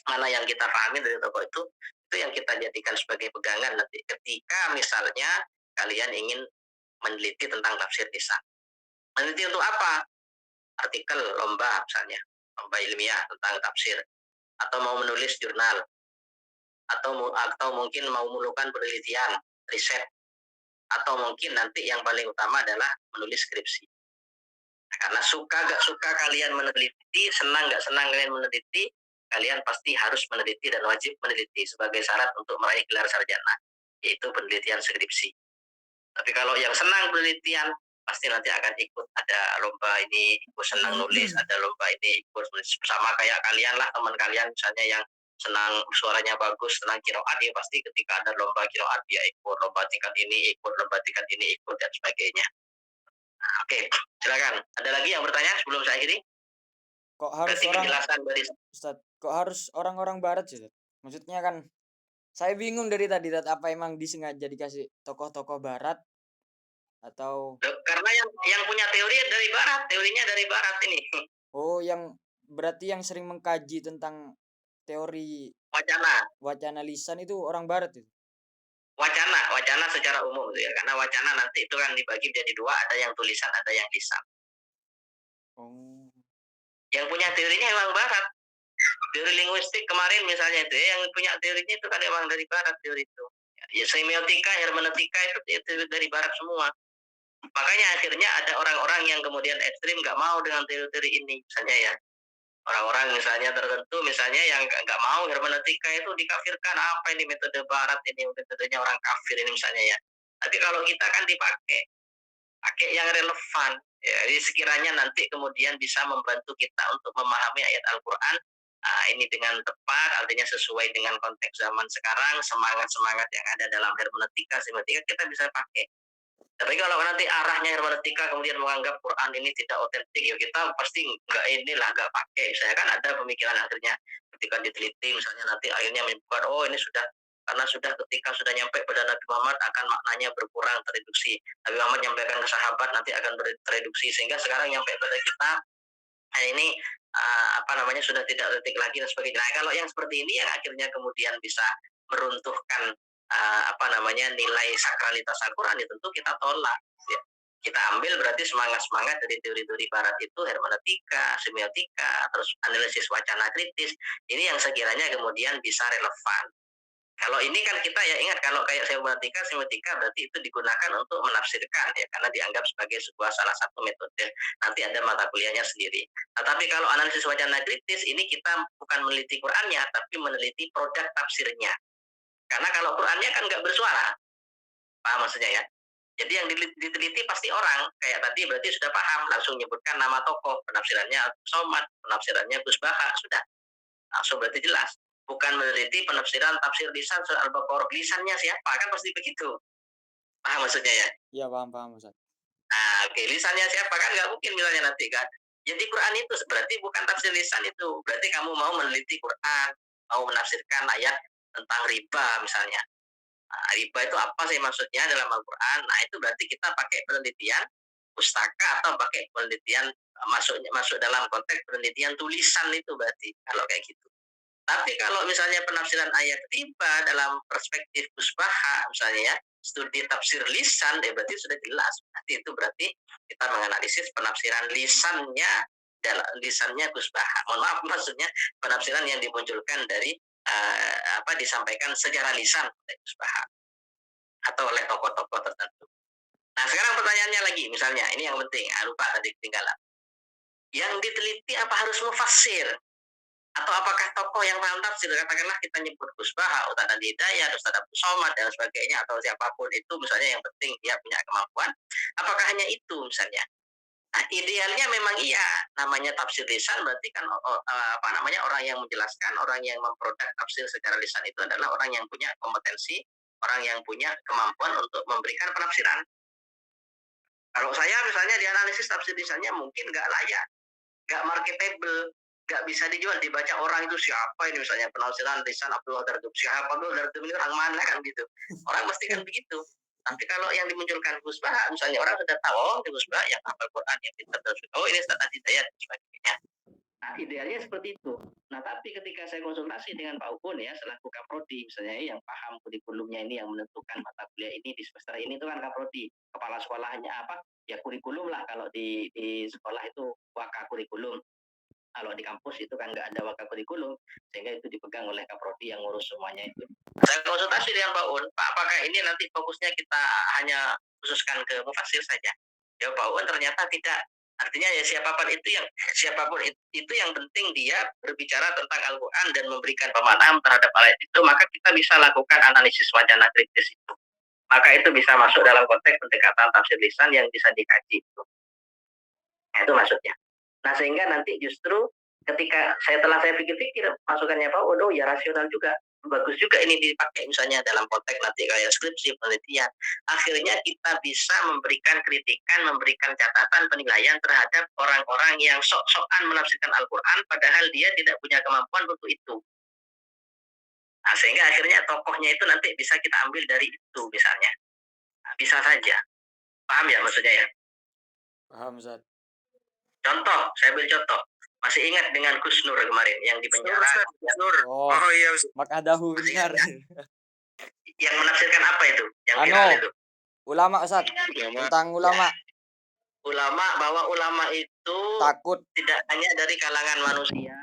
mana yang kita pahami dari tokoh itu yang kita jadikan sebagai pegangan nanti ketika misalnya kalian ingin meneliti tentang tafsir lisan. Meneliti untuk apa? Artikel lomba misalnya, lomba ilmiah tentang tafsir atau mau menulis jurnal atau mungkin mau melakukan penelitian, riset atau mungkin nanti yang paling utama adalah menulis skripsi. Nah, karena suka gak suka kalian meneliti, senang gak senang kalian meneliti, kalian pasti harus meneliti dan wajib meneliti sebagai syarat untuk meraih gelar sarjana, yaitu penelitian skripsi. Tapi kalau yang senang penelitian, pasti nanti akan ikut ada lomba ini, ikut senang nulis, ada lomba ini, ikut nulis. Sama kayak kalian lah, teman kalian misalnya yang senang suaranya bagus, senang kiroat, ya pasti ketika ada lomba kiroat, ya ikut lomba tingkat ini, ikut lomba tingkat ini, ikut dan sebagainya. Nah, oke, silakan. Ada lagi yang bertanya sebelum saya akhiri? Kok harus Berarti orang penjelasan dari Ustaz, kok harus orang-orang barat sih, Ustaz? Maksudnya kan saya bingung dari tadi, Ustaz, apa emang disengaja dikasih tokoh-tokoh barat atau karena yang punya teori dari barat, teorinya dari barat ini. oh yang berarti yang sering mengkaji tentang teori Wacana lisan itu orang barat itu. wacana secara umum gitu ya, karena wacana nanti itu kan dibagi menjadi dua, ada yang tulisan, ada yang lisan. Oh. Yang punya teorinya emang barat. Teori linguistik kemarin misalnya itu ya, yang punya teorinya itu kan emang dari barat teori itu. Ya, semiotika, hermeneutika itu dari barat semua. Makanya akhirnya ada orang-orang yang kemudian ekstrim nggak mau dengan teori-teori ini misalnya ya. Orang-orang misalnya tertentu misalnya yang nggak mau hermeneutika itu dikafirkan, apa ini metode barat ini metodenya orang kafir ini misalnya ya. Tapi kalau kita kan pakai yang relevan ya, jadi sekiranya nanti kemudian bisa membantu kita untuk memahami ayat Al-Quran ini dengan tepat, artinya sesuai dengan konteks zaman sekarang, semangat yang ada dalam hermeneutika semiotika kita bisa pakai. Tapi kalau nanti arahnya hermeneutika kemudian menganggap Quran ini tidak otentik, ya kita pasti nggak pakai. Saya kan ada pemikiran akhirnya ketika diteliti misalnya nanti akhirnya menyebutkan oh ini sudah karena ketika sudah nyampe pada Nabi Muhammad akan maknanya berkurang tereduksi. Nabi Muhammad nyampaikan ke sahabat nanti akan tereduksi sehingga sekarang nyampe pada kita ini sudah tidak otentik lagi dan sebagainya. Nah, kalau yang seperti ini yang akhirnya kemudian bisa meruntuhkan nilai sakralitas Al-Quran itu tentu kita tolak ya. Kita ambil berarti semangat dari teori-teori barat itu hermeneutika, semiotika, terus analisis wacana kritis ini yang sekiranya kemudian bisa relevan. Kalau ini kan kita ya ingat kalau kayak semiotika berarti itu digunakan untuk menafsirkan ya karena dianggap sebagai sebuah salah satu metode. Nanti ada mata kuliahnya sendiri. Nah, tapi kalau analisis wacana kritis ini kita bukan meneliti Qurannya tapi meneliti produk tafsirnya. Karena kalau Qurannya kan nggak bersuara, paham maksudnya ya? Jadi yang diteliti pasti orang, kayak tadi berarti sudah paham, langsung nyebutkan nama tokoh, penafsirannya Somad, penafsirannya Gus Baha, sudah. Langsung berarti jelas. Bukan meneliti penafsiran tafsir lisan surah Al-Baqarah, lisannya siapa, kan pasti begitu. Paham maksudnya ya? Iya, paham Ustaz. Nah, oke, lisannya siapa kan nggak mungkin misalnya nanti kan. Jadi Quran itu berarti bukan tafsir lisan itu. Berarti kamu mau meneliti Quran, mau menafsirkan ayat tentang riba misalnya. Nah, riba itu apa sih maksudnya dalam Al-Quran? Nah, itu berarti kita pakai penelitian pustaka atau pakai penelitian masuk dalam konteks penelitian tulisan itu berarti kalau kayak gitu. Tapi kalau misalnya penafsiran ayat riba dalam perspektif Gus Baha misalnya ya, studi tafsir lisan berarti sudah jelas. Nanti itu berarti kita menganalisis penafsiran lisannya Gus Baha. Mohon maaf maksudnya penafsiran yang dimunculkan dari disampaikan secara lisan oleh Gus Baha atau oleh tokoh-tokoh tertentu. Nah, sekarang pertanyaannya lagi, misalnya ini yang penting, lupa tadi ketinggalan. Yang diteliti apa harus mufassir? Atau apakah tokoh yang paham tafsir, katakanlah kita nyebut Gus Baha, Ustaz Adi Hidayat, Ustaz Abdul Somad dan sebagainya, atau siapapun itu misalnya, yang penting dia punya kemampuan, apakah hanya itu misalnya? Nah, idealnya memang iya, namanya tafsir lisan berarti kan orang yang menjelaskan, orang yang memproduk tafsir secara lisan itu adalah orang yang punya kompetensi, orang yang punya kemampuan untuk memberikan penafsiran. Kalau saya misalnya di analisis tafsir lisannya mungkin nggak layak, nggak marketable, nggak bisa dijual, dibaca orang itu siapa ini, misalnya penafsiran lisan Abdul Dardup, siapa Abdul Dardup ini, orang mana kan gitu. Orang mesti kan begitu. Tapi kalau yang dimunculkan Gus Baha, misalnya orang sudah tahu, oh ini Gus Baha yang hafal Quran, yang pintar, oh ini Ustaz Adi Hidayat dan sebagainya. Nah, idealnya seperti itu. Nah, tapi ketika saya konsultasi dengan Pak Ukun ya, selaku Kaprodi misalnya, yang paham kurikulumnya ini, yang menentukan mata kuliah ini di semester ini, itu kan Kaprodi, kepala sekolahnya apa? Ya kurikulum lah, kalau di sekolah itu waka kurikulum. Kalau di kampus itu kan nggak ada waka kurikulum, sehingga itu dipegang oleh Kaprodi yang ngurus semuanya itu. Saya konsultasi dengan Pak Un, Pak, apakah ini nanti fokusnya kita hanya khususkan ke mufassir saja? Ya Pak Un, ternyata tidak. Artinya ya siapapun itu yang penting dia berbicara tentang Al-Quran dan memberikan pemahaman terhadap ayat itu, maka kita bisa lakukan analisis wacana kritis itu. Maka itu bisa masuk dalam konteks pendekatan tafsir lisan yang bisa dikaji itu. Nah, itu maksudnya. Nah, sehingga nanti justru ketika setelah saya pikir-pikir masukannya Pak Odo, ya rasional juga, bagus juga ini dipakai misalnya dalam konteks nanti kayak skripsi, penelitian. Akhirnya kita bisa memberikan kritikan, memberikan catatan, penilaian terhadap orang-orang yang sok-sokan menafsirkan Al-Quran padahal dia tidak punya kemampuan untuk itu. Nah, sehingga akhirnya tokohnya itu nanti bisa kita ambil dari itu misalnya. Nah, bisa saja. Paham ya maksudnya ya? Paham, Ustaz. Contoh, saya ambil contoh. Masih ingat dengan Gus Nur kemarin yang di penjara? Nur. Oh, Oh iya, Ustaz. Makadahu Masih benar. ingat ya? Yang menafsirkan apa itu? Yang Ano? viral itu? Ulama, Ustaz. Tentang ulama. Ulama, bahwa ulama itu Takut. tidak hanya dari kalangan manusia,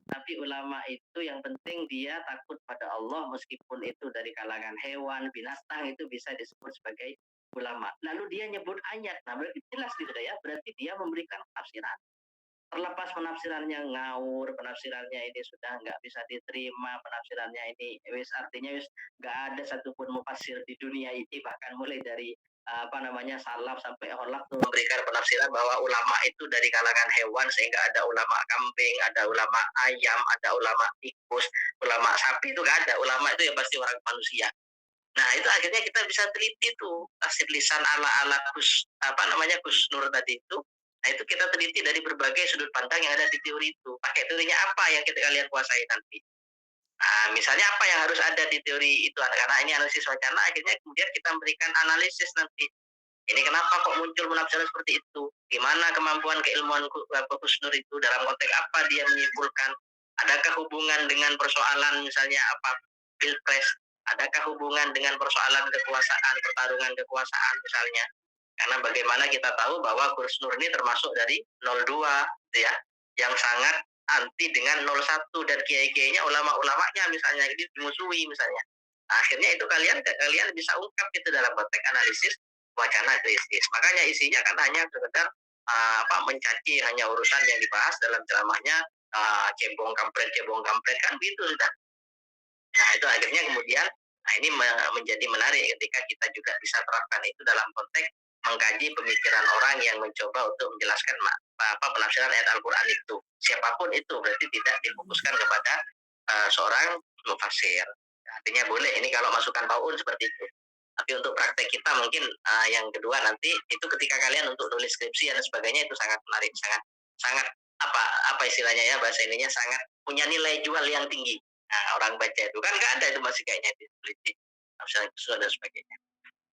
tapi ulama itu yang penting dia takut pada Allah, meskipun itu dari kalangan hewan, binatang, itu bisa disebut sebagai ulama. Lalu dia nyebut ayat, nah berarti jelas gitu ya, berarti dia memberikan tafsiran. Terlepas penafsirannya ngawur, penafsirannya ini sudah nggak bisa diterima, penafsirannya ini artinya nggak ada satupun mufassir di dunia ini, bahkan mulai dari salaf sampai holaf tuh memberikan penafsiran bahwa ulama itu dari kalangan hewan, sehingga ada ulama kambing, ada ulama ayam, ada ulama tikus, ulama sapi, itu nggak ada. Ulama itu ya pasti orang manusia. Nah, itu akhirnya kita bisa teliti tuh tafsir lisan ala Gus Nur tadi itu. Nah, itu kita teliti dari berbagai sudut pandang yang ada di teori itu. Pakai teorinya apa yang kalian kuasai nanti. Nah, misalnya apa yang harus ada di teori itu, karena ini analisis wacana, akhirnya kemudian kita memberikan analisis nanti. Ini kenapa kok muncul penafsiran seperti itu? Gimana kemampuan keilmuan Gus Nur itu, dalam konteks apa dia menyimpulkan? Adakah hubungan dengan persoalan misalnya apa pilpres? Adakah hubungan dengan persoalan kekuasaan, pertarungan kekuasaan misalnya? Karena bagaimana kita tahu bahwa Gus Nur ini termasuk dari 02 ya, yang sangat anti dengan 01, dan kiai-kiainya, ulama-ulamanya misalnya ini dimusuhi misalnya. Nah, akhirnya itu kalian bisa ungkap itu dalam konteks analisis wacana kritis. Makanya isinya kan hanya sekedar mencaci, hanya urusan yang dibahas dalam ceramahnya, cebong kampret kan gitu sudah. Nah, itu akhirnya kemudian ini menjadi menarik ketika kita juga bisa terapkan itu dalam konteks mengkaji pemikiran orang yang mencoba untuk menjelaskan penafsiran ayat Al-Quran itu. Siapapun itu, berarti tidak difokuskan kepada seorang mufassir. Artinya boleh ini kalau masukan Pak Un seperti itu. Tapi untuk praktek kita mungkin yang kedua nanti itu ketika kalian untuk tulis skripsi dan sebagainya, itu sangat menarik, sangat apa istilahnya ya, bahasa ininya sangat punya nilai jual yang tinggi. Nah, orang baca itu kan nggak ada itu masih kayaknya di politik, nafsu dan sebagainya.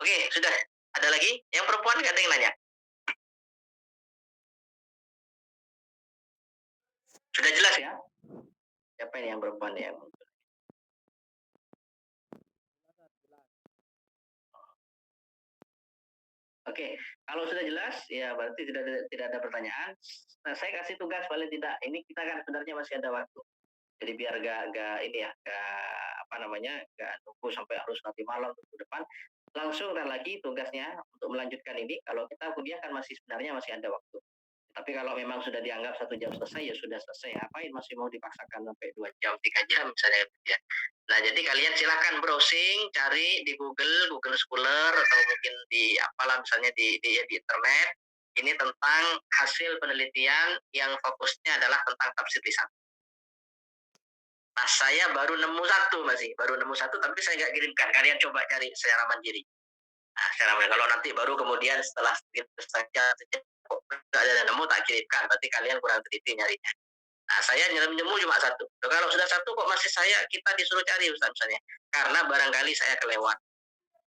Oke, sudah. Ada lagi? Yang perempuan nggak ada yang nanya? Sudah jelas ya? Siapa ini yang perempuan yang muncul? Oke, kalau sudah jelas ya berarti tidak ada pertanyaan. Nah, saya kasih tugas paling tidak, ini kita kan sebenarnya masih ada waktu. Jadi biar gak ini ya, gak nunggu sampai harus nanti malam minggu depan. Langsung lagi tugasnya untuk melanjutkan ini. Kalau kita kuliah kan sebenarnya masih ada waktu. Tapi kalau memang sudah dianggap 1 jam selesai, ya sudah selesai. Ngapain masih mau dipaksakan sampai 2 jam, 3 jam misalnya gitu ya. Nah, jadi kalian silakan browsing, cari di Google Scholar, atau mungkin di apalah misalnya di internet. Ini tentang hasil penelitian yang fokusnya adalah tentang tafsir lisan. Nah, saya baru nemu satu, tapi saya nggak kirimkan. Kalian coba cari secara mandiri. Nah, secara mandiri. Kalau nanti baru kemudian setelah saja nggak ada nemu, tak kirimkan. Berarti kalian kurang teliti nyarinya. Nah, saya nemu cuma satu. Kalau sudah satu kok masih kita disuruh cari Ustaz misalnya. Karena barangkali saya kelewat.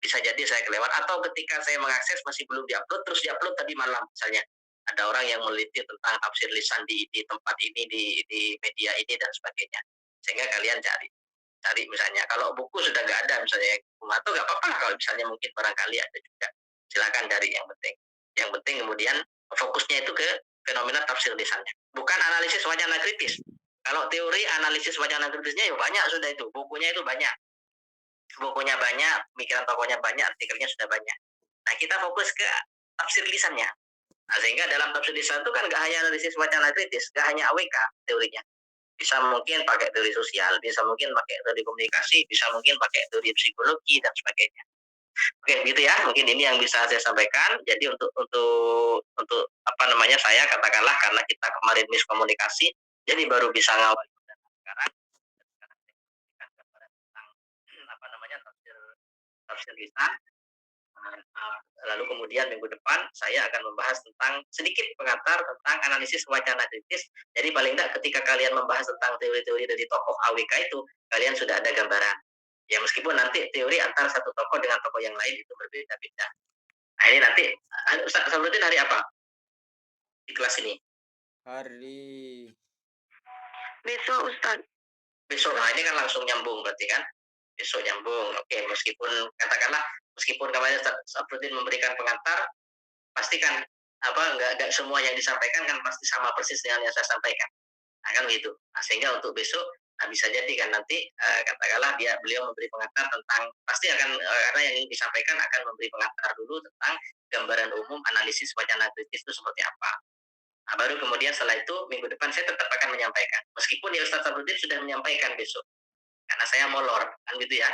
Bisa jadi saya kelewat. Atau ketika saya mengakses masih belum diupload, terus diupload tadi malam misalnya. Ada orang yang meneliti tentang tafsir lisan di tempat ini, di media ini, dan sebagainya. Sehingga kalian cari misalnya. Kalau buku sudah nggak ada misalnya, atau nggak apa-apa kalau misalnya mungkin barangkali ada juga. Silakan cari yang penting. Yang penting kemudian fokusnya itu ke fenomena tafsir lisannya. Bukan analisis wacana kritis. Kalau teori analisis wacana kritisnya ya banyak sudah itu. Bukunya itu banyak. Bukunya banyak, pemikiran tokohnya banyak, artikelnya sudah banyak. Nah, kita fokus ke tafsir lisannya. Nah, sehingga dalam tafsir lisan itu kan nggak hanya analisis wacana kritis, nggak hanya AWK teorinya. Bisa mungkin pakai teori sosial, bisa mungkin pakai teori komunikasi, bisa mungkin pakai teori psikologi, dan sebagainya. Oke, gitu ya. Mungkin ini yang bisa saya sampaikan. Jadi untuk saya katakanlah karena kita kemarin miskomunikasi, jadi baru bisa ngawal sekarang tentang tafsir lisan. Lalu kemudian minggu depan saya akan membahas tentang sedikit pengantar tentang analisis wacana kritis. Jadi paling tidak ketika kalian membahas tentang teori-teori dari tokoh AWK itu, kalian sudah ada gambaran. Ya meskipun nanti teori antara satu tokoh dengan tokoh yang lain itu berbeda-beda. Nah ini nanti, Ustaz Sabruddin hari apa di kelas ini? Hari Besok Ustaz. Besok. Nah ini kan langsung nyambung berarti kan? Besok nyambung. Oke, meskipun kemarin Sabruddin memberikan pengantar, pastikan nggak semua yang disampaikan kan pasti sama persis dengan yang saya sampaikan. Nah kan gitu. Nah, sehingga untuk besok bisa jadi kan nanti katakanlah beliau memberi pengantar tentang, pasti akan karena yang ingin disampaikan akan memberi pengantar dulu tentang gambaran umum analisis wacana kritis itu seperti apa. Nah, baru kemudian setelah itu minggu depan saya tetap akan menyampaikan. Meskipun ya Ustaz Sabruddin sudah menyampaikan besok, karena saya molor kan gitu ya.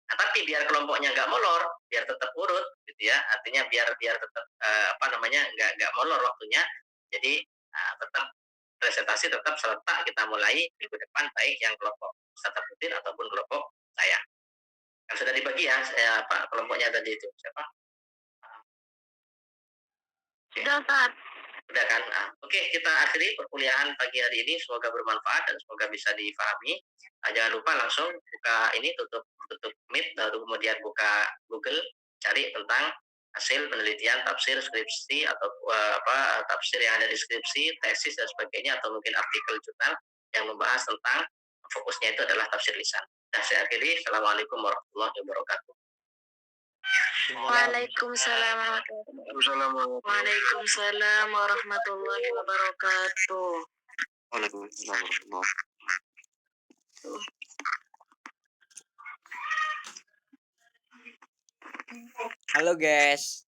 Nah, tapi biar kelompoknya nggak molor, biar tetap urut gitu ya. Artinya biar tetap nggak molor waktunya. Jadi tetap presentasi tetap serentak kita mulai minggu depan, baik yang kelompok Ustaz Sabruddin ataupun kelompok saya. Kan sudah dibagi ya, kelompoknya tadi itu siapa? Sudah Ustaz. Udah kan? Oke, kita akhiri perkuliahan pagi hari ini. Semoga bermanfaat dan semoga bisa difahami. Jangan lupa langsung buka ini, tutup Meet, lalu kemudian buka Google, cari tentang hasil penelitian tafsir skripsi atau tafsir yang ada di skripsi, tesis dan sebagainya, atau mungkin artikel jurnal yang membahas tentang fokusnya itu adalah tafsir lisan. Dan saya akhiri. Assalamualaikum warahmatullahi wabarakatuh. Waalaikumsalam warahmatullahi wabarakatuh. Halo guys.